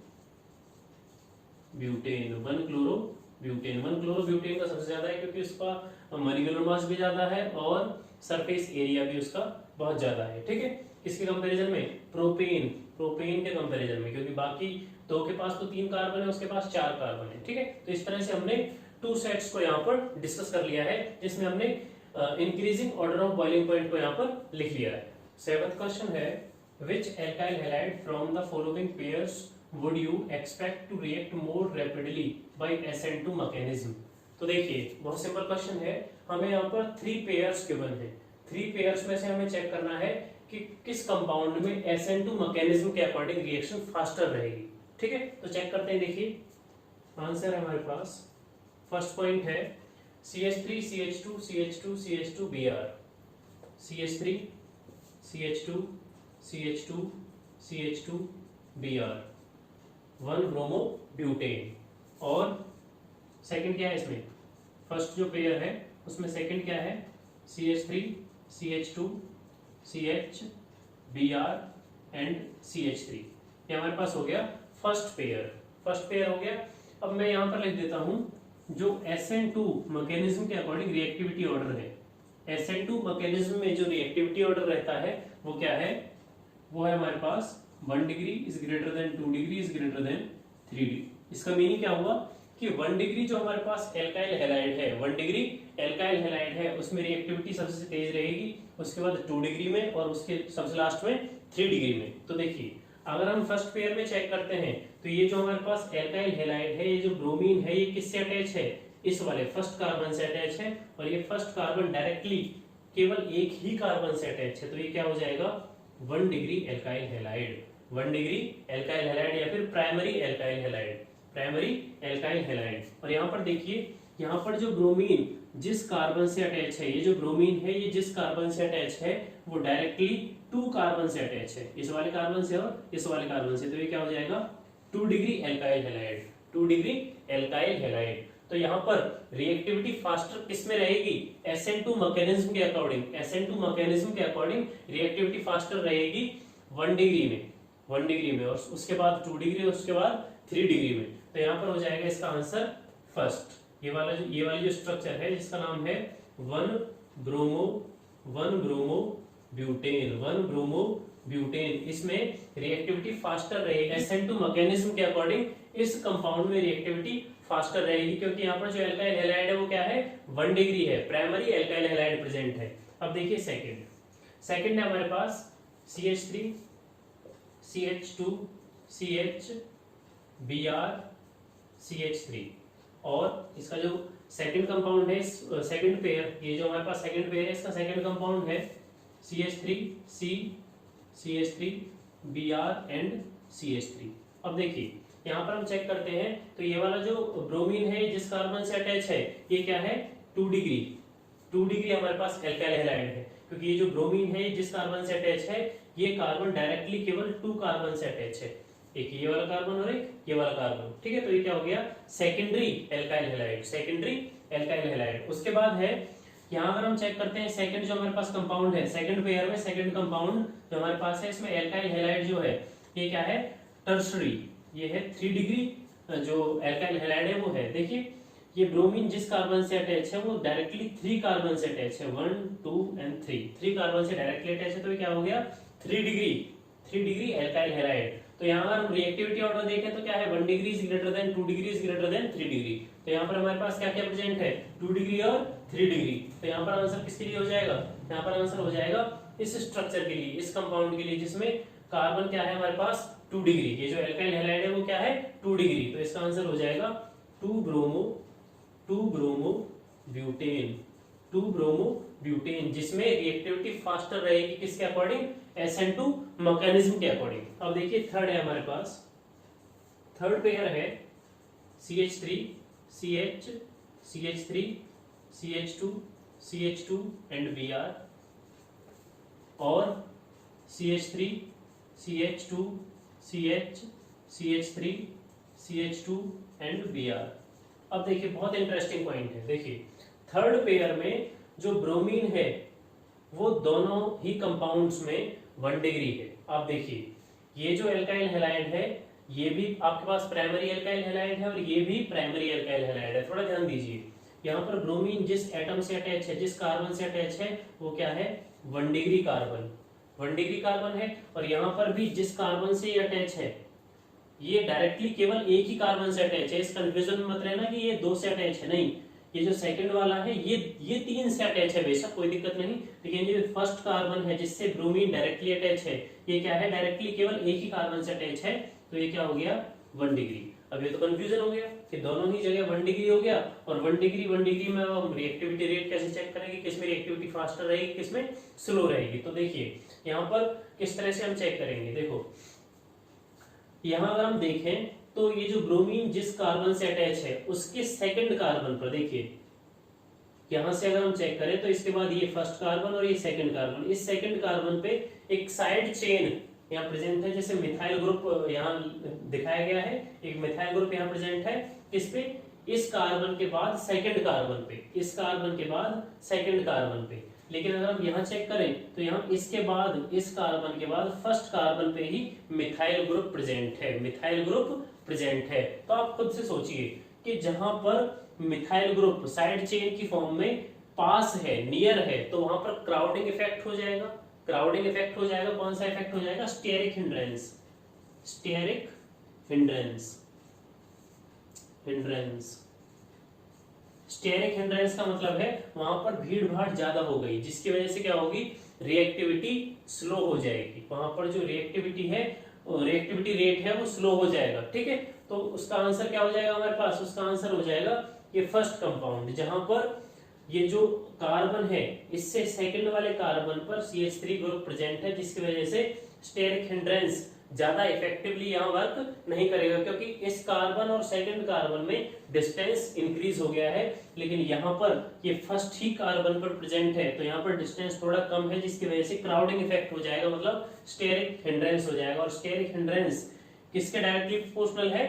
1 क्लोरोब्यूटेन, 1 क्लोरोब्यूटेन का सबसे ज्यादा है क्योंकि उसका मॉलिक्यूलर मास भी ज्यादा है और सरफेस एरिया भी उसका बहुत ज्यादा है। ठीक है, किसके कंपैरिजन में, प्रोपेन, प्रोपेन के कंपैरिजन में, क्योंकि बाकी दो के पास तो 3 कार्बन है, उसके पास 4 कार्बन है। ठीक है, तो इस तरह से हमने 2 सेट्स को यहाँ पर डिस्कस कर लिया है, जिसमें हमने increasing order of boiling point को यहाँ पर लिख लिया है। 7th क्वेश्चन है which alkyl halide from the following pairs would you expect to react more rapidly by SN2 mechanism। तो देखिए बहुत सिंपल क्वेश्चन है, हमें यहाँ पर 3 पेयर्स गिवन है, 3 पेयर्स में से हमें चेक करना है कि किस कंपाउंड में SN2 मैकेनिज्म के अकॉर्डिंग रिएक्शन फास्टर रहेगी। ठीक है, तो चेक करते हैं। देखिए आंसर है हमारे पास, फर्स्ट पॉइंट है CH3 CH2 CH2 CH2 Br, CH3 CH2 CH2 CH2 Br, 1 bromobutane. और सेकंड क्या है इसमें, फर्स्ट जो पेयर है उसमें सेकंड क्या है CH3 CH2 CH Br and CH3। ये हमारे पास हो गया फर्स्ट पेयर, फर्स्ट पेयर हो गया। अब मैं यहाँ पर लिख देता हूं जो SN2 मैकेनिज्म के अकॉर्डिंग रिएक्टिविटी ऑर्डर है, SN2 मैकेनिज्म में जो रिएक्टिविटी ऑर्डर रहता है वो क्या है, वो है हमारे पास 1 degree is greater than 2 degree is greater than 3 degree. इसका मीनिंग क्या हुआ कि 1 डिग्री जो हमारे पास एल्काइल हैलाइड है, 1 डिग्री एल्काइल हैलाइड है, उसमें रिएक्टिविटी सबसे तेज रहेगी, उसके बाद 2 डिग्री में, और उसके सबसे लास्ट में 3 डिग्री में। तो देखिए अगर हम फर्स्ट पेयर में चेक करते हैं तो ये जो हमारे पास एल्काइल हैलाइड है, ये जो ब्रोमीन है, ये किससे अटैच है, इस वाले फर्स्ट कार्बन से अटैच है, और ये फर्स्ट कार्बन डायरेक्टली केवल एक ही कार्बन से अटैच है। तो ये क्या हो जाएगा 1 degree alkyl halide, 1 degree alkyl halide या फिर primary alkyl halide, primary alkyl halide. और यहाँ पर देखिए, यहाँ पर जो ब्रोमीन जिस कार्बन से अटैच है, ये जो ब्रोमीन है ये जिस कार्बन से अटैच है वो डायरेक्टली 2 कार्बन से अटैच है, इस वाले कार्बन से और इस वाले कार्बन से। तो ये क्या हो जाएगा 2 degree alkyl halide, 2 degree alkyl halide. तो यहाँ पर रिएक्टिविटी फास्टर किसमें रहेगी, SN2 मैकेनिज्म के अकॉर्डिंग, SN2 मैकेनिज्म के अकॉर्डिंग रिएक्टिविटी फास्टर रहेगी 1 डिग्री में, 1 डिग्री में, और उसके बाद 2 डिग्री, उसके बाद 3 डिग्री में। तो यहाँ पर हो जाएगा इसका आंसर फर्स्ट, ये वाली जो स्ट्रक्चर है जिसका नाम है 1 ब्रोमोब्यूटेन, 1 ब्रोमोब्यूटेन। इसमें रिएक्टिविटी फास्टर रहेगी SN2 मैकेनिज्म के अकॉर्डिंग, इस कंपाउंड में रिएक्टिविटी फास्टर रहेगी, क्योंकि यहाँ पर जो एल्काइल हैलाइड है वो क्या है 1 डिग्री है, प्राइमरी एल्काइल हैलाइड प्रेजेंट है। अब देखिए सेकंड है हमारे पास CH3 CH2 CH Br CH3, और इसका जो सेकंड कंपाउंड है, सेकंड पेयर, ये जो हमारे पास सेकंड पेयर है इसका सेकंड कंपाउंड है CH3 CH3 Br and CH3। अब देखिए यहाँ पर हम चेक करते हैं तो ये वाला जो ब्रोमीन है जिस कार्बन से अटैच है ये क्या है 2 डिग्री, 2 डिग्री हमारे पास एल्काइल हैलाइड है, क्योंकि ये जो ब्रोमीन है जिस कार्बन से अटैच है ये कार्बन डायरेक्टली केवल 2 कार्बन से अटैच है, एक ये वाला कार्बन और एक ये वाला कार्बन। ठीक है, तो ये क्या हो गया secondary alkyl halide, secondary alkyl halide. उसके बाद है यहाँ अगर हम चेक करते हैं सेकंड जो हमारे पास कंपाउंड है, सेकंड पेयर में सेकंड कंपाउंड जो हमारे पास है इसमें एल्काइल हैलाइड जो है ये क्या है टर्शरी, ये है 3 डिग्री जो एल्काइल हैलाइड है वो है। देखिए ये ब्रोमीन जिस कार्बन से अटैच है वो डायरेक्टली 3 कार्बन से अटैच है, 1 2 एंड 3 कार्बन से डायरेक्टली अटैच है, तो ये क्या हो गया 3 डिग्री एल्काइल हैलाइड। तो यहाँ अगर हम रिएक्टिविटी ऑर्डर देखें तो क्या है 1 degree is greater than 2 degree is greater than 3 degree. तो यहाँ पर हमारे पास क्या क्या प्रेजेंट है 2 डिग्री और 3 डिग्री। तो यहाँ पर आंसर किसके लिए हो जाएगा, यहाँ पर आंसर हो जाएगा इस स्ट्रक्चर के लिए, इस कंपाउंड के लिए जिसमें कार्बन क्या है हमारे पास 2 डिग्री। ये जो एल्काइल हैलाइड है वो क्या है 2 डिग्री। तो इसका आंसर हो जाएगा 2 ब्रोमो ब्यूटेन, 2 ब्रोमो ब्यूटेन, जिसमें रिएक्टिविटी फास्टर रहेगी किसके अकॉर्डिंग, SN2 मैकेनिज्म के अकॉर्डिंग। अब देखिए थर्ड है हमारे पास, थर्ड पेयर है CH3 CH CH3 CH2 CH2 and Br, और CH3 CH2 CH CH3 CH2 and Br। अब देखिए बहुत इंटरेस्टिंग पॉइंट है, देखिए थर्ड पेयर में जो ब्रोमीन है वो दोनों ही कंपाउंड्स में 1 डिग्री है। आप देखिए ये जो एल्काइल हैलाइड है ये भी आपके पास प्राइमरी एल्काइल हैलाइड है और ये भी प्राइमरी एल्काइल हैलाइड है। थोड़ा ध्यान दीजिए, यहाँ पर ब्रोमीन जिस एटम से अटैच है, जिस कार्बन से अटैच है वो क्या है 1 डिग्री कार्बन, 1 डिग्री कार्बन है। और यहाँ पर भी जिस कार्बन से ये अटैच है ये डायरेक्टली केवल एक ही कार्बन से अटैच है। इस कंफ्यूजन में मत रहना कि ये 2 से अटैच है, नहीं, ये जो सेकंड वाला है ये 3 से अटैच है, बेशक कोई दिक्कत नहीं, लेकिन ये फर्स्ट कार्बन है जिससे ब्रोमीन डायरेक्टली अटैच है ये क्या है डायरेक्टली केवल एक ही कार्बन से अटैच है, तो ये क्या हो गया 1 डिग्री। अब ये तो कंफ्यूजन हो गया कि दोनों ही जगह 1 डिग्री हो गया, और 1 डिग्री में हम रिएक्टिविटी रेट कैसे चेक करेंगे, किसमें रिएक्टिविटी फास्टर रहेगी किसमें स्लो रहेगी। तो देखिए यहाँ पर किस तरह से हम चेक करेंगे, देखो यहाँ अगर हम देखें तो ये जो ब्रोमीन जिस कार्बन से अटैच है उसके सेकंड कार्बन पर, देखिए यहां से अगर हम चेक करें तो इसके बाद ये फर्स्ट कार्बन और ये सेकंड कार्बन, इस सेकंड कार्बन पे एक साइड चेन यहाँ प्रेजेंट है, जैसे मिथाइल ग्रुप यहाँ दिखाया गया है, एक मिथाइल ग्रुप यहाँ प्रेजेंट है किस पे, इस कार्बन के बाद सेकंड कार्बन पे, इस कार्बन के बाद सेकंड कार्बन पे। लेकिन अगर हम यहाँ चेक करें तो यहाँ इसके बाद इस कार्बन के बाद फर्स्ट कार्बन पे ही मिथाइल ग्रुप प्रेजेंट है, मिथाइल ग्रुप प्रेजेंट है। तो आप खुद से सोचिए कि जहां पर मिथाइल ग्रुप साइड चेन की फॉर्म में पास है, नियर है, तो वहां पर क्राउडिंग इफेक्ट हो जाएगा, क्राउडिंग इफेक्ट हो जाएगा। कौन सा इफेक्ट हो जाएगा, steric hindrance, steric hindrance, hindrance, steric hindrance का मतलब है वहां पर भीड़ भाड़ ज्यादा हो गई, जिसकी वजह से क्या होगी रिएक्टिविटी स्लो हो जाएगी, वहां पर जो रिएक्टिविटी है रिएक्टिविटी रेट है वो स्लो हो जाएगा, ठीक है। तो उसका आंसर क्या हो जाएगा हमारे पास, उसका आंसर हो जाएगा ये फर्स्ट कंपाउंड, जहां पर ये जो कार्बन है इससे सेकंड वाले कार्बन पर CH3 ग्रुप प्रेजेंट है, जिसकी वजह से स्टेरिक हिंड्रेंस ज्यादा इफेक्टिवली यहाँ वर्क नहीं करेगा, क्योंकि इस कार्बन और सेकंड कार्बन में डिस्टेंस इंक्रीज हो गया है, लेकिन यहाँ पर ये फर्स्ट ही कार्बन पर प्रेजेंट है तो यहाँ पर डिस्टेंस थोड़ा कम है, जिसकी वजह से क्राउडिंग इफेक्ट हो जाएगा, मतलब स्टेरिक हिंड्रेंस हो जाएगा। और स्टेरिक हिंड्रेंस किसके डायरेक्टली प्रोपोर्शनल है,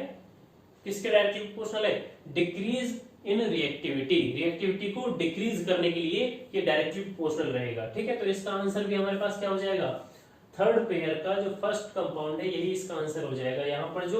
किसके डायरेक्टली प्रोपोर्शनल है, डिक्रीज इन रिएक्टिविटी, रिएक्टिविटी को डिक्रीज करने के लिए ये डायरेक्टली प्रोपोर्शनल रहेगा, ठीक है। तो इसका आंसर भी हमारे पास क्या हो जाएगा, थर्ड पेयर का जो फर्स्ट कंपाउंड है यही इसका आंसर हो जाएगा। यहाँ पर जो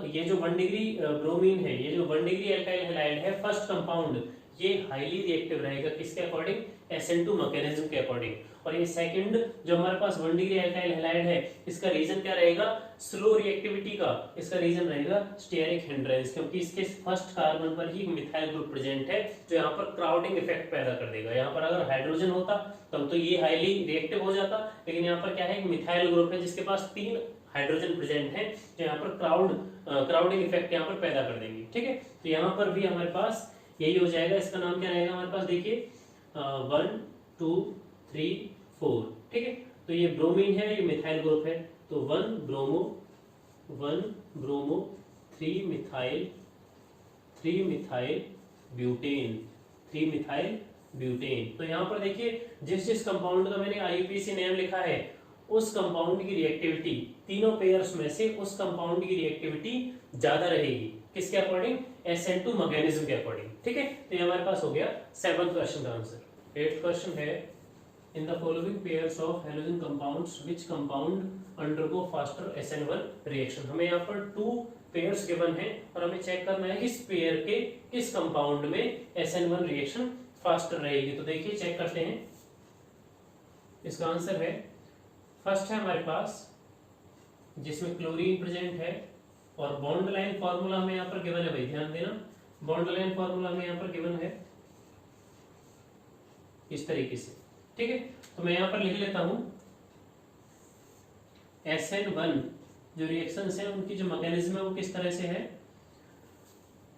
ये जो 1 डिग्री ब्रोमीन है, ये जो 1 डिग्री एल्काइल हैलाइड है फर्स्ट कंपाउंड, ये हाईली रिएक्टिव रहेगा किसके अकॉर्डिंग, SN2 मैकेनिज्म के अकॉर्डिंग। और ये सेकंड जो हमारे पास 1 डिग्री एल्काइल हैलाइड है इसका रीजन क्या रहेगा, स्लो रिएक्टिविटी का, इसका रीजन रहेगा स्टेरिक हिंड्रेंस, क्योंकि इसके फर्स्ट कार्बन पर ही मिथाइल ग्रुप प्रेजेंट है जो यहाँ पर क्राउडिंग इफेक्ट पैदा कर देगा। यहाँ पर अगर हाइड्रोजन होता तब तो ये हाईली रिएक्टिव हो जाता, लेकिन यहाँ पर क्या है मिथाइल ग्रुप है जिसके पास 3 हाइड्रोजन प्रेजेंट है जो यहाँ पर क्राउडिंग इफेक्ट यहाँ पर पैदा कर देंगे, ठीक है। तो यहाँ पर भी हमारे पास यही हो जाएगा, इसका नाम क्या रहेगा हमारे पास, देखिए 1 2 3 4, ठीक है। तो ये ब्रोमीन है, ये मिथाइल ग्रुप है, तो 1 bromo 3 methyl butane, 3 methyl butane. तो यहाँ पर देखिए जिस कंपाउंड का मैंने IUPAC नेम लिखा है उस कंपाउंड की रिएक्टिविटी तीनों पेयर्स में से उस कंपाउंड की रिएक्टिविटी ज्यादा रहेगी, किसके अकॉर्डिंग, SN2 मैकेनिज्म के अकॉर्डिंग, ठीक है। तो ये हमारे पास हो गया 7th क्वेश्चन का आंसर। 8th क्वेश्चन है, in the following pairs of halogen compounds which compound undergo faster SN1 reaction. हमें यहाँ पर 2 पेयर्स गिवन है और हमें चेक करना है किस पेयर के किस कंपाउंड में SN1 रिएक्शन फास्टर रहेगी। तो देखिए चेक करते हैं, इसका आंसर है फर्स्ट है हमारे पास जिसमें क्लोरीन प्रेजेंट है, और बॉन्ड लाइन फॉर्मूला में यहाँ पर गिवन है, भाई ध्यान देना, बॉन्ड लाइन फॉर्मूला में यहाँ पर गिवन है इस तरीके से, ठीक है। तो मैं यहाँ पर लिख लेता हूं SN1 जो रिएक्शंस हैं उनकी जो मैकेनिज्म है वो किस तरह से है,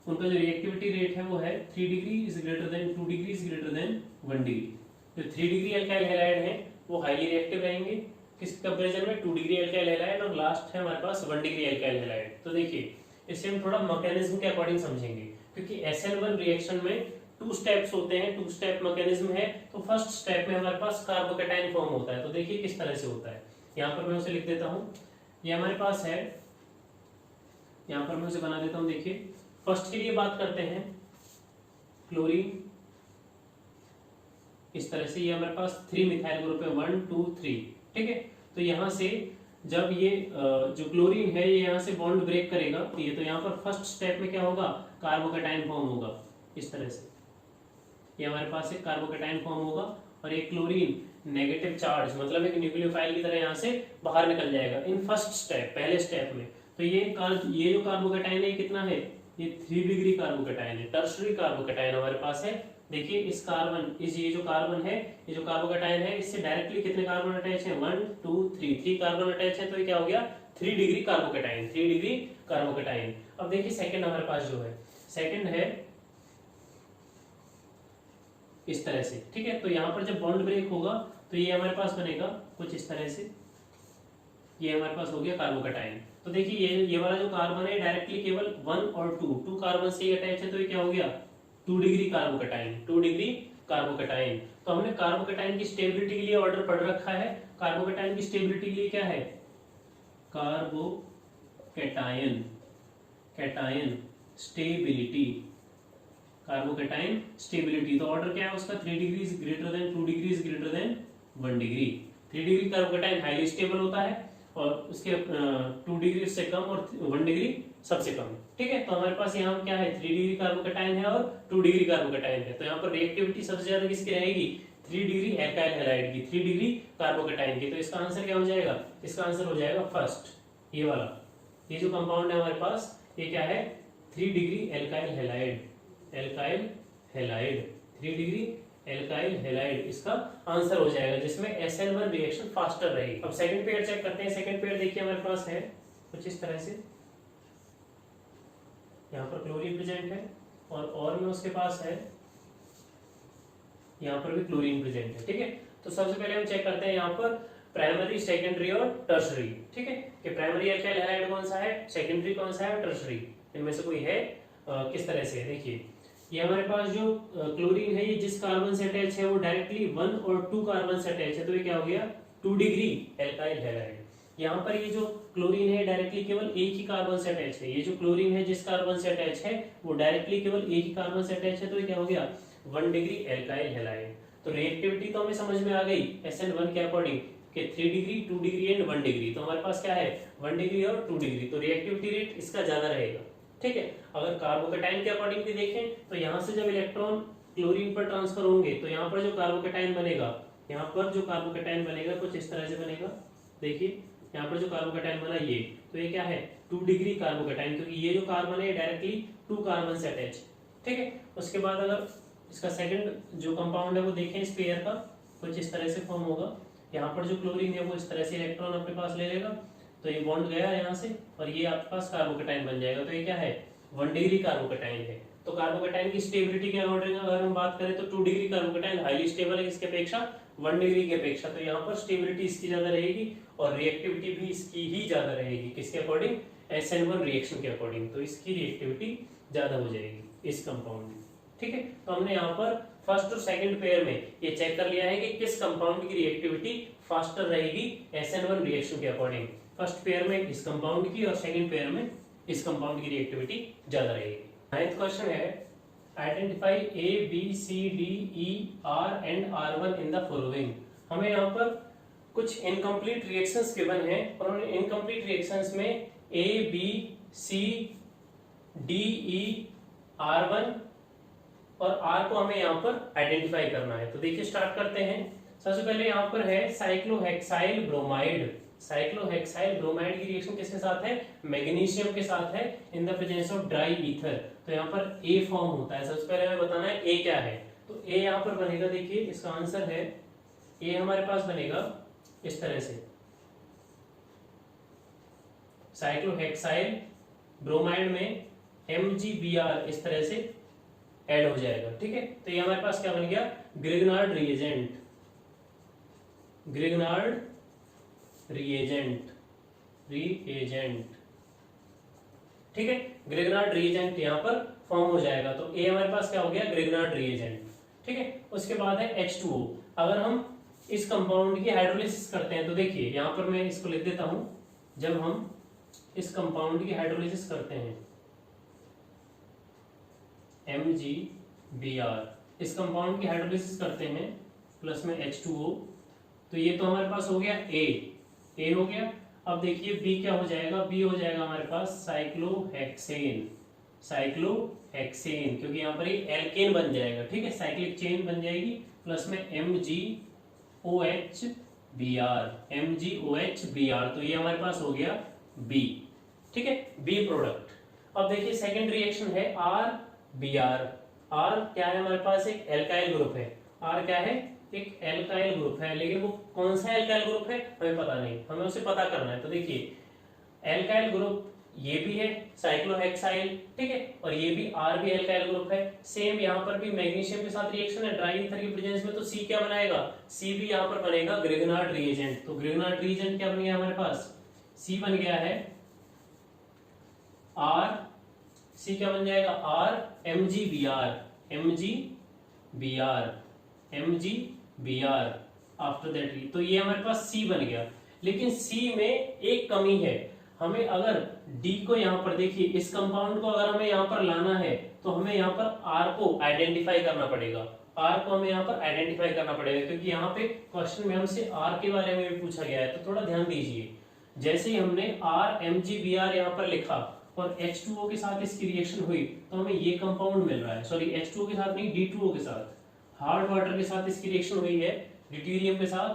उनका जो रिएक्टिविटी रेट है वो है 3 degree is greater than 2 degree is greater than 1 degree. जो 3 डिग्री अल्काइल हैलाइड है वो हाईली रिएक्टिव रहेंगे किस कंपैरिजन में, 2 डिग्री अल्काइल हैलाइड, और लास्ट है हमारे पास 1 डिग्री अल्काइल हैलाइड। तो देखिए इससे हम थोड़ा मैकेनिज्म के अकॉर्डिंग समझेंगे, क्योंकि SN1 रिएक्शन में 2 स्टेप्स होते हैं, 2 स्टेप मैकेनिज्म है। तो फर्स्ट स्टेप में हमारे पास कार्बोकैटायन फॉर्म होता है। तो देखिए किस तरह से होता है, यहाँ पर मैं उसे लिख देता हूँ। ये हमारे पास है, यहाँ पर मैं उसे बना देता हूँ। देखिए फर्स्ट के लिए बात करते हैं, क्लोरीन इस तरह से, ये हमारे पास 3 मिथाइल ग्रुप है, 1 2 3, ठीक है। तो यहाँ से जब ये जो क्लोरीन है ये यहाँ से बॉन्ड ब्रेक करेगा, ये तो यहाँ पर फर्स्ट स्टेप में क्या होगा, कार्बोकैटायन फॉर्म होगा इस तरह से। ये हमारे पास एक कार्बोकैटायन फॉर्म होगा और एक क्लोरीन नेगेटिव चार्ज, मतलब एक न्यूक्लियोफाइल की तरह यहाँ से बाहर निकल जाएगा इन फर्स्ट स्टेप, पहले स्टेप में। तो ये जो कार्बोकैटायन है कितना है, ये 3 डिग्री कार्बोकैटायन है, टर्शरी कार्बोकैटायन हमारे पास है। देखिए इस कार्बन, ये जो कार्बन है, ये जो कार्बोकैटायन है, इससे डायरेक्टली कितने कार्बन अटैच है, 1 2 3 कार्बन अटैच है। तो ये क्या हो गया, 3 डिग्री कार्बोकैटायन, 3 डिग्री कार्बोकैटायन। अब देखिए सेकंड हमारे पास जो है, सेकंड है इस तरह से, ठीक है। तो यहाँ पर जब बॉन्ड ब्रेक होगा तो ये हमारे पास बनेगा कुछ इस तरह से, ये हमारे पास हो गया कार्बोकैटायन। तो देखिए ये वाला जो कार्बन है डायरेक्टली केवल 1 और 2 कार्बन से ही अटैच है। तो ये क्या हो गया, 2 डिग्री कार्बोकैटायन, 2 डिग्री कार्बोकैटायन। तो हमने कार्बोकैटायन की स्टेबिलिटी के लिए ऑर्डर पढ़ रखा है। कार्बोकैटायन की स्टेबिलिटी के लिए क्या है, carbocation cation stability, carbocation stability. तो ऑर्डर क्या है उसका, 3 degree is greater than 2 degree is greater than 1 degree. 3 degree carbocation highly stable होता है और उसके 2 डिग्री से कम और 1 डिग्री सबसे कम, ठीक है। तो हमारे पास यहाँ क्या है, 3 डिग्री कार्बोकैटायन है और 2 डिग्री कार्बोकैटायन है। तो यहाँ पर रिएक्टिविटी सबसे ज्यादा किसकी रहेगी, 3 डिग्री एल्काइल हैलाइड की, 3 डिग्री कार्बोकैटायन की। तो इसका आंसर क्या हो जाएगा, इसका आंसर हो जाएगा फर्स्ट, ये वाला। ये जो कंपाउंड है हमारे पास ये क्या है, 3 degree alkyl halide, alkyl halide, 3 degree alkyl halide इसका आंसर हो जाएगा, जिसमें SN1 रिएक्शन फास्टर रहेगी। अब सेकंड पेयर चेक करते हैं। सेकंड पेयर देखिए हमारे पास है कुछ इस तरह से, यहाँ पर क्लोरीन प्रेजेंट है और में उसके पास है, यहाँ पर भी क्लोरीन प्रेजेंट है, ठीक है। तो सबसे पहले हम चेक करते हैं यहाँ पर प्राइमरी, सेकेंडरी और टर्शरी, ठीक है, कि प्राइमरी एल्काइल हैलाइड कौन सा है, सेकेंडरी कौन सा है और टर्शरी इनमें से कोई है, किस तरह से। देखिए ये हमारे पास जो क्लोरीन है ये जिस कार्बन से अटैच है वो डायरेक्टली 1 और 2 कार्बन से अटैच है। तो ये क्या हो गया, 2 डिग्री एल्काइल हैलाइड। यहाँ पर ये जो क्लोरीन है डायरेक्टली केवल एक ही कार्बन से अटैच है। ये जो क्लोरीन है जिस कार्बन से अटैच है वो डायरेक्टली केवल एक ही कार्बन से अटैच है। तो ये क्या हो गया, 1 डिग्री एल्काइल हैलाइड। तो रिएक्टिविटी तो हमें समझ में आ गई SN1 के अकॉर्डिंग कि 3 डिग्री 2 डिग्री एंड 1 डिग्री। तो हमारे पास क्या है, 1 डिग्री और 2 डिग्री। तो रिएक्टिविटी रेट इसका ज्यादा रहेगा, ठीक है। अगर कार्बोकैटायन के अकॉर्डिंग भी देखें तो यहाँ से जब इलेक्ट्रॉन क्लोरीन पर ट्रांसफर होंगे तो यहाँ पर जो कार्बोकैटायन बनेगा, यहाँ पर जो कार्बोकैटायन बनेगा कुछ इस तरह से बनेगा। देखिए यहाँ पर जो कार्बोकैटायन बना ये, तो ये क्या है, 2 डिग्री कार्बोकैटायन, क्योंकि ये जो कार्बन है डायरेक्टली 2 कार्बन से अटैच, ठीक है। उसके बाद अगर इसका सेकंड जो कंपाउंड है वो देखें इस पेयर का, कुछ इस तरह से फॉर्म होगा। यहाँ पर जो क्लोरीन है वो इस तरह से इलेक्ट्रॉन अपने पास ले लेगा, तो ये बॉन्ड गया यहाँ से और ये आपके पास कार्बोकैटायन बन जाएगा। तो ये क्या है, 1 डिग्री कार्बोकैटायन है। तो कार्बोकैटायन की स्टेबिलिटी के अकॉर्डिंग अगर हम बात करें तो 2 डिग्री कार्बोकैटायन हाईली स्टेबल है इसके अपेक्षा, 1 डिग्री की अपेक्षा। तो यहाँ पर स्टेबिलिटी इसकी ज्यादा रहेगी और रिएक्टिविटी भी इसकी ही ज्यादा रहेगी, किसके अकॉर्डिंग, SN1 रिएक्शन के अकॉर्डिंग। तो इसकी रिएक्टिविटी ज्यादा हो जाएगी इस कंपाउंड में, ठीक है। तो हमने यहाँ पर फर्स्ट और सेकंड पेयर में ये चेक कर लिया है कि किस कंपाउंड की रिएक्टिविटी फास्टर रहेगी SN1 रिएक्शन के अकॉर्डिंग। फर्स्ट पेयर में इस कंपाउंड की और सेकंड पेयर में इस कंपाउंड की रिएक्टिविटी ज्यादा रहेगी। 9th क्वेश्चन है, identify A B C D E R and R1 in the following. हमें यहाँ पर कुछ इनकम्प्लीट रिएक्शंस गिवन हैं और उन इनकम्प्लीट रिएक्शंस में A B C D E R1 और R को हमें यहाँ पर आइडेंटिफाई करना है। तो देखिए स्टार्ट करते हैं। सबसे पहले यहाँ पर है साइक्लोहेक्साइल ब्रोमाइड। साइक्लोहेक्साइल ब्रोमाइड की रिएक्शन किसके साथ है, मैग्नीशियम के साथ है, in the presence of dry ether. तो यहाँ पर A फॉर्म होता है। सबसे पहले हमें बताना है A क्या है। तो A यहाँ पर बनेगा, देखिए इसका आंसर है A हमारे पास बनेगा इस तरह से, साइक्लोहेक्साइल ब्रोमाइड में MgBr इस तरह से ऐड हो जाएगा। ठीक है, तो ये हमारे पास क्या बन गया, ग्रिग्नार्ड रिएजेंट, ग्रिग्नार्ड रिएजेंट, ठीक है, ग्रिग्नार्ड रिएजेंट यहां पर फॉर्म हो जाएगा। तो ए हमारे पास क्या हो गया, ग्रिग्नार्ड रिएजेंट। ठीक है, उसके बाद है H2O। अगर हम इस कंपाउंड की हाइड्रोलिसिस करते हैं तो देखिए यहां पर मैं इसको लिख देता हूं, जब हम इस कंपाउंड की हाइड्रोलिसिस करते हैं MgBr, इस कंपाउंड की हाइड्रोलिसिस करते हैं प्लस में H2O, तो ये तो हमारे पास हो गया ए हो गया। अब देखिए B क्या हो जाएगा, B हो जाएगा हमारे पास साइक्लोहेक्सेन, साइक्लोहेक्सेन, क्योंकि यहाँ पर ये एल्केन बन जाएगा। ठीक है, साइक्लिक चेन बन जाएगी, प्लस में MgOHBr, तो ये हमारे पास हो गया B। ठीक है, B प्रोडक्ट। अब देखिए सेकेंड रिएक्शन है RBr। R क्या है हमारे पास, एक एल्काइल ग्रुप है। R क्या है, एक एल्काइल ग्रुप है, लेकिन वो कौन सा एल्काइल ग्रुप है हमें पता नहीं, हमें उसे पता करना है। तो देखिए एल्काइल ग्रुप ये भी है साइक्लोहेक्साइल, ठीक है, और ये भी R भी एल्काइल ग्रुप है। सेम यहाँ पर भी मैग्नीशियम के साथ रिएक्शन है ड्राई ईथर की प्रेजेंस में, तो C क्या बनाएगा, C भी यहाँ पर बनेगा ग्रिग्नार्ड रिएजेंट। तो ग्रिग्नार्ड रिएजेंट क्या बन गया हमारे पास, C बन गया है R, C क्या बन जाएगा R MgBr आफ्टर दैट, तो ये हमारे पास C बन गया। लेकिन C में एक कमी है, हमें अगर D को यहाँ पर देखिए, इस कंपाउंड को अगर हमें यहाँ पर लाना है तो हमें यहाँ पर R को आइडेंटिफाई करना पड़ेगा, R को हमें यहाँ पर आइडेंटिफाई करना पड़ेगा, क्योंकि यहाँ पे क्वेश्चन में हमसे R के बारे में भी पूछा गया है। तो थोड़ा ध्यान दीजिए, जैसे ही हमने RMgBr यहाँ पर लिखा और H2O के साथ इसकी रिएक्शन हुई तो हमें ये कंपाउंड मिल रहा है, सॉरी H2O के साथ नहीं, D2O के साथ, हार्ड वाटर के साथ इसकी रिएक्शन हुई है, ड्यूटेरियम के साथ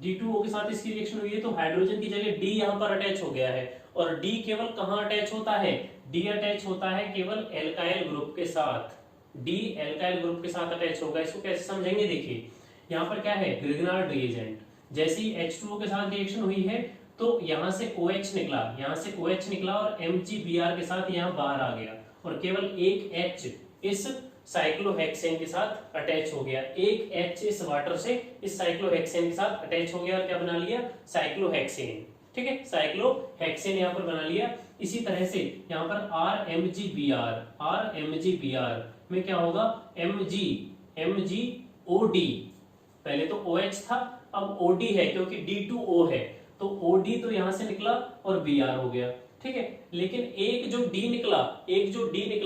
D2O के साथ इसकी रिएक्शन हुई है, तो हाइड्रोजन की जगह D यहाँ पर अटैच हो गया है। और D केवल कहाँ अटैच होता है, D अटैच होता है केवल एल्काइल ग्रुप के साथ, D एल्काइल ग्रुप के साथ अटैच होगा। इसको कैसे समझेंगे, देखिए यहाँ पर क्या है, ग्रिग्नार्ड रिएजेंट, जैसे ही H2O के साथ रिएक्शन हुई है तो यहाँ से OH निकला, यहाँ से OH निकला और MgBr के साथ यहाँ बाहर आ गया, और केवल एक H इस साइक्लोहेक्सेन के साथ अटैच हो गया, एक H इस वाटर से इस साइक्लोहेक्सेन के साथ अटैच हो गया और क्या बना लिया, साइक्लोहेक्सेन। ठीक है, साइक्लोहेक्सेन यहाँ पर बना लिया। इसी तरह से यहाँ पर RMgBr में क्या होगा, MgOD, पहले तो OH था अब OD है क्योंकि D2O है, तो OD तो यहां से निकला और Br हो गया। ठीक है, लेकिन एक जो D निकला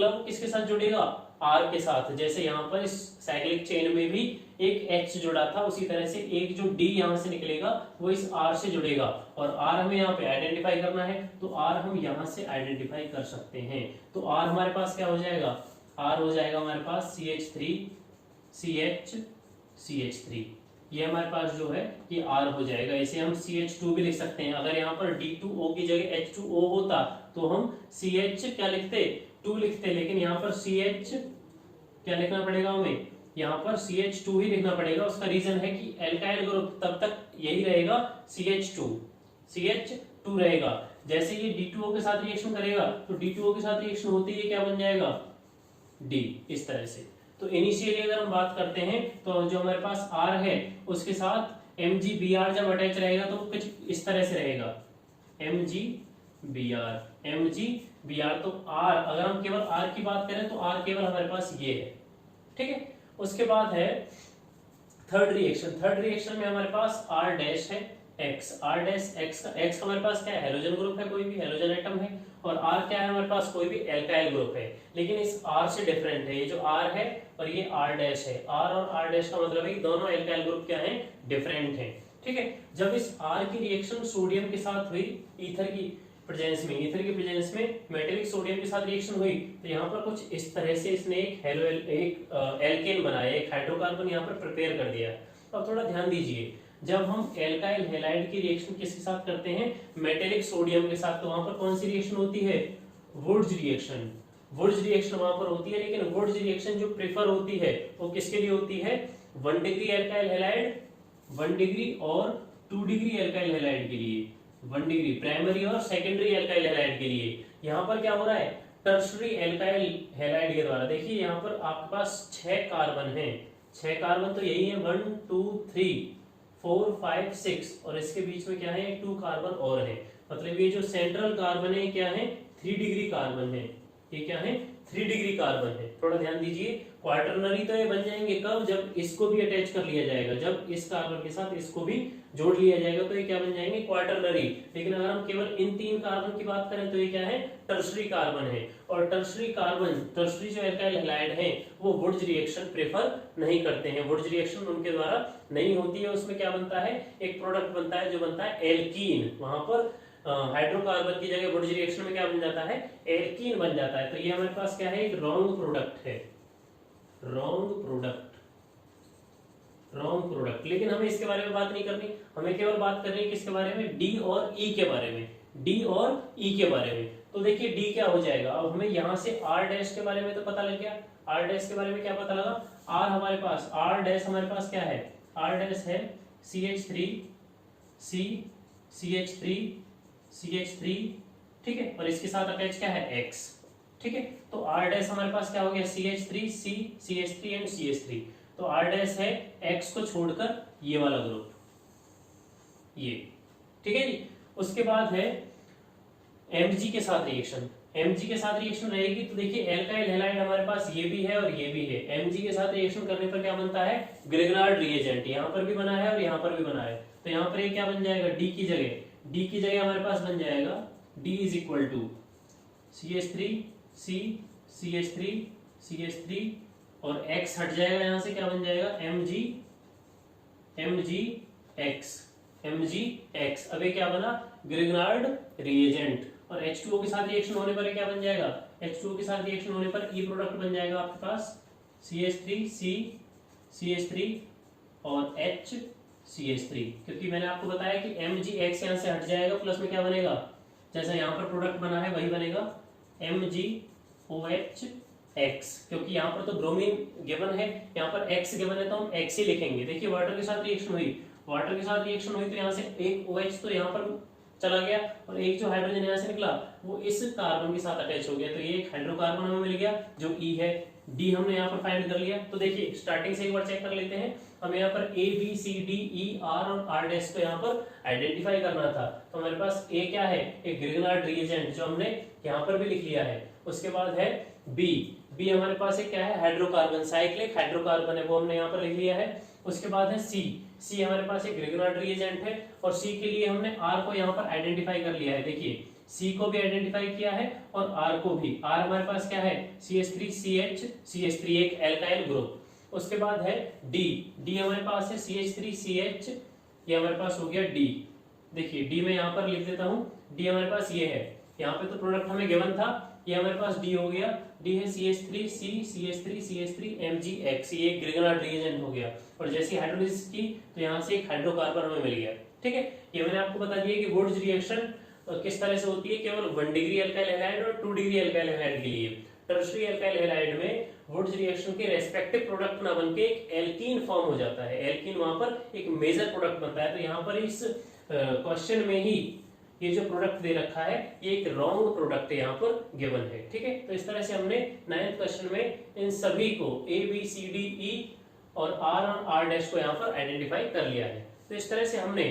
वो किसके साथ जुड़ेगा, R के साथ। जैसे यहाँ पर इस साइक्लिक चेन में भी एक H जुड़ा था, उसी तरह से एक जो D यहाँ से निकलेगा वो इस R से जुड़ेगा, और R हमें यहाँ पे आइडेंटिफाई करना है, तो R हम यहाँ से आइडेंटिफाई कर सकते हैं। तो R हमारे पास क्या हो जाएगा, R हो जाएगा हमारे पास CH3, ये हमारे पास जो है ये R हो जाएगा। इसे हम CH2 भी लिख सकते हैं। अगर यहाँ पर D2O की जगह H2O होता तो हम CH क्या लिखते, 2 लिखते, लेकिन यहाँ पर CH क्या लिखना पड़ेगा हमें, यहाँ पर CH2 ही लिखना पड़ेगा। उसका रीजन है कि एल्काइल ग्रुप तब तक यही रहेगा, CH2 रहेगा। जैसे ये D2O के साथ रिएक्शन करेगा तो D2O के साथ रिएक्शन होते ही क्या बन जाएगा, D, इस तरह से। तो इनिशियली अगर हम बात करते हैं तो जो हमारे पास R है उसके साथ MgBr जब अटैच रहेगा तो कुछ इस तरह से रहेगा, MgBr, तो R, अगर हम केवल R की बात करें तो R केवल हमारे पास ये है। ठीक है, उसके बाद है थर्ड रिएक्शन में हमारे पास R डैश है X, R डैश X का हमारे पास क्या है, हेलोजन ग्रुप है, कोई भी हेलोजन एटम है, और R क्या है हमारे पास, कोई भी एल्काइल ग्रुप है, लेकिन इस R से डिफरेंट है। ये जो R है और ये R डैश है, R और R डैश का मतलब है कि दोनों एल्काइल ग्रुप क्या है, डिफरेंट है। ठीक है, जब इस R की रिएक्शन सोडियम के साथ हुई ईथर की प्रेजेंस में मेटेलिक सोडियम के साथ रिएक्शन हुई, तो यहाँ पर कुछ इस तरह से इसने एक एल्केन बनाया, एक हाइड्रोकार्बन यहाँ पर प्रिपेयर कर दिया। अब थोड़ा ध्यान दीजिए, जब हम एल्काइल हैलाइड की रिएक्शन किसके साथ करते हैं, मेटेलिक सोडियम के साथ, तो वहां पर कौन सी रिएक्शन होती है, वुड्स रिएक्शन वहां पर होती है। लेकिन वुड्स रिएक्शन जो प्रेफर होती है वो किसके लिए होती है, 1 डिग्री एल्काइल हैलाइड 1 डिग्री और 2 डिग्री एल्काइल हैलाइड के लिए, 1 डिग्री प्राइमरी और सेकेंडरी एल्काइल हैलाइड के लिए। यहाँ पर क्या हो रहा है, टर्शरी एल्काइल हैलाइड के द्वारा, देखिए यहाँ पर आपके पास 6 कार्बन है, 6 कार्बन तो यही है 1 2 3 4 5 6 और इसके बीच में क्या है 2 कार्बन और है, मतलब ये जो सेंट्रल कार्बन है क्या है 3 डिग्री कार्बन है, ये क्या है 3 डिग्री कार्बन है। थोड़ा ध्यान दीजिए, क्वार्टरनरी तो ये बन जाएंगे कब, जब इसको भी अटैच कर लिया जाएगा, जब इस कार्बन के साथ इसको भी जोड़ लिया जाएगा तो ये क्या बन जाएंगे क्वार्टरनरी। लेकिन अगर हम केवल इन 3 कार्बन की बात करें तो ये क्या है टर्शरी कार्बन है। और टर्शरी कार्बन, टर्शरी जो एल्काइल हैलाइड है वो वुड्स रिएक्शन प्रेफर नहीं करते हैं, वुड्स रिएक्शन उनके द्वारा नहीं होती है। उसमें क्या बनता है, एक प्रोडक्ट बनता है जो बनता है एल्कीन, वहां पर हाइड्रोकार्बन की जगह वुड्स रिएक्शन में क्या बन जाता है एल्कीन बन जाता है। तो ये हमारे पास क्या है एक रॉन्ग प्रोडक्ट है, रॉन्ग प्रोडक्ट, रॉन्ग प्रोडक्ट। लेकिन हमें इसके बारे में बात नहीं करनी, हमें केवल बात करनी है किसके बारे में, डी और ई के बारे में, डी और ई के बारे में। तो देखिए डी क्या हो जाएगा, अब हमें यहाँ से आर डैश के बारे में तो पता लग गया, आर डैश के बारे में क्या पता लगा, आर हमारे पास, आर डैश हमारे पास क्या है, आर डैश है CH3 C CH3 CH3, ठीक है, और इसके साथ अटैच क्या है X, ठीक है। तो R डैश हमारे पास क्या हो गया CH3 C CH3 and CH3, तो R डैश है X को छोड़कर ये वाला ग्रुप, ये, ठीक है जी। उसके बाद है Mg के साथ रिएक्शन, Mg के साथ रिएक्शन रहेगी तो देखिए एल्काइल हैलाइड हमारे पास ये भी है और ये भी है, Mg के साथ रिएक्शन करने पर क्या बनता है ग्रेगनार्ड रिएजेंट, यहाँ पर भी बना है और यहाँ पर भी बना है। तो यहाँ पर ये क्या बन जाएगा D की जगह, D की जगह हमारे पास बन जाएगा D is equal to CH3 C CH3 CH3 और X हट जाएगा यहाँ से, क्या बन जाएगा MgX। अब ये क्या बना ग्रेगनार्ड रिएजेंट, और H2O के साथ रिएक्शन होने पर क्या बन जाएगा, H2O के साथ रिएक्शन होने पर ई प्रोडक्ट बन जाएगा आपके पास CH3 C CH3 और H CH3, क्योंकि मैंने आपको बताया कि MgX यहाँ से हट जाएगा, प्लस में क्या बनेगा, जैसा यहाँ पर प्रोडक्ट बना है वही बनेगा MgOH X, क्योंकि यहाँ पर तो ब्रोमीन गिवन है, यहाँ पर X गिवन है तो हम X ही लिखेंगे। देखिए वाटर के साथ रिएक्शन हुई, वाटर के साथ रिएक्शन हुई तो यहाँ से एक OH तो यहाँ पर चला गया और एक जो हाइड्रोजन यहाँ से निकला वो इस कार्बन के साथ अटैच हो गया, तो ये एक हाइड्रोकार्बन हमें मिल गया जो E है। डी हमने यहाँ पर फाइंड कर लिया। तो देखिए स्टार्टिंग से एक बार चेक कर लेते हैं, हमें यहाँ पर A B C D E R और R डैश को यहाँ पर आइडेंटिफाई करना था। तो हमारे पास A क्या है, एक ग्रेगनार्ड रिएजेंट जो हमने यहाँ पर भी लिख लिया है। उसके बाद है B हमारे पास एक क्या है हाइड्रोकार्बन, साइक्लिक हाइड्रोकार्बन है, वो हमने यहाँ पर लिख लिया है। उसके बाद है C हमारे पास एक ग्रेगनार्ड रिएजेंट है और C के लिए हमने R को यहाँ पर आइडेंटिफाई कर लिया है। देखिए C को भी आइडेंटिफाई किया है और R को भी। R हमारे पास क्या है CH3CH CH3 एक एल्काइल ग्रुप। उसके बाद है D हमारे पास है CH3CH, ये हमारे पास हो गया D। देखिए D मैं यहाँ पर लिख देता हूँ, D हमारे पास ये है, यहाँ पे तो प्रोडक्ट हमें गिवन था, ये हमारे पास D हो गया, D है CH3C CH3 MgX, ये एक ग्रेगनार्ड रिएजेंट हो गया। और जैसी हाइड्रोलिसिस की तो यहाँ से एक हाइड्रोकार्बन हमें मिल गया। ठीक है, ये मैंने आपको बता दिया कि वुड्स रिएक्शन किस तरह से होती है, केवल 1 डिग्री एल्काइल हैलाइड और 2 डिग्री एल्काइल हैलाइड के लिए। टर्शरी एल्काइल हैलाइड में वुड्स रिएक्शन के रेस्पेक्टिव प्रोडक्ट ना बनके एक एल्कीन फॉर्म हो जाता है, एल्कीन वहां पर एक मेजर प्रोडक्ट बनता है। तो यहाँ पर इस क्वेश्चन में ही ये जो प्रोडक्ट दे रखा है ये एक रॉन्ग प्रोडक्ट यहाँ पर गिवन है। ठीक है, तो इस तरह से हमने 9th क्वेश्चन में इन सभी को A B C D E और R डैश को यहाँ पर आइडेंटिफाई कर लिया है। तो इस तरह से हमने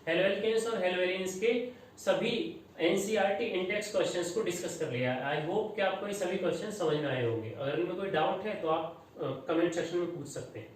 हेलोएल्केन्स और हेलोवेरियंस के सभी एनसीईआरटी इंडेक्स क्वेश्चंस को डिस्कस कर लिया है। आई होप कि आपको ये सभी क्वेश्चन समझ में आए होंगे। अगर इनमें कोई डाउट है तो आप कमेंट सेक्शन में पूछ सकते हैं।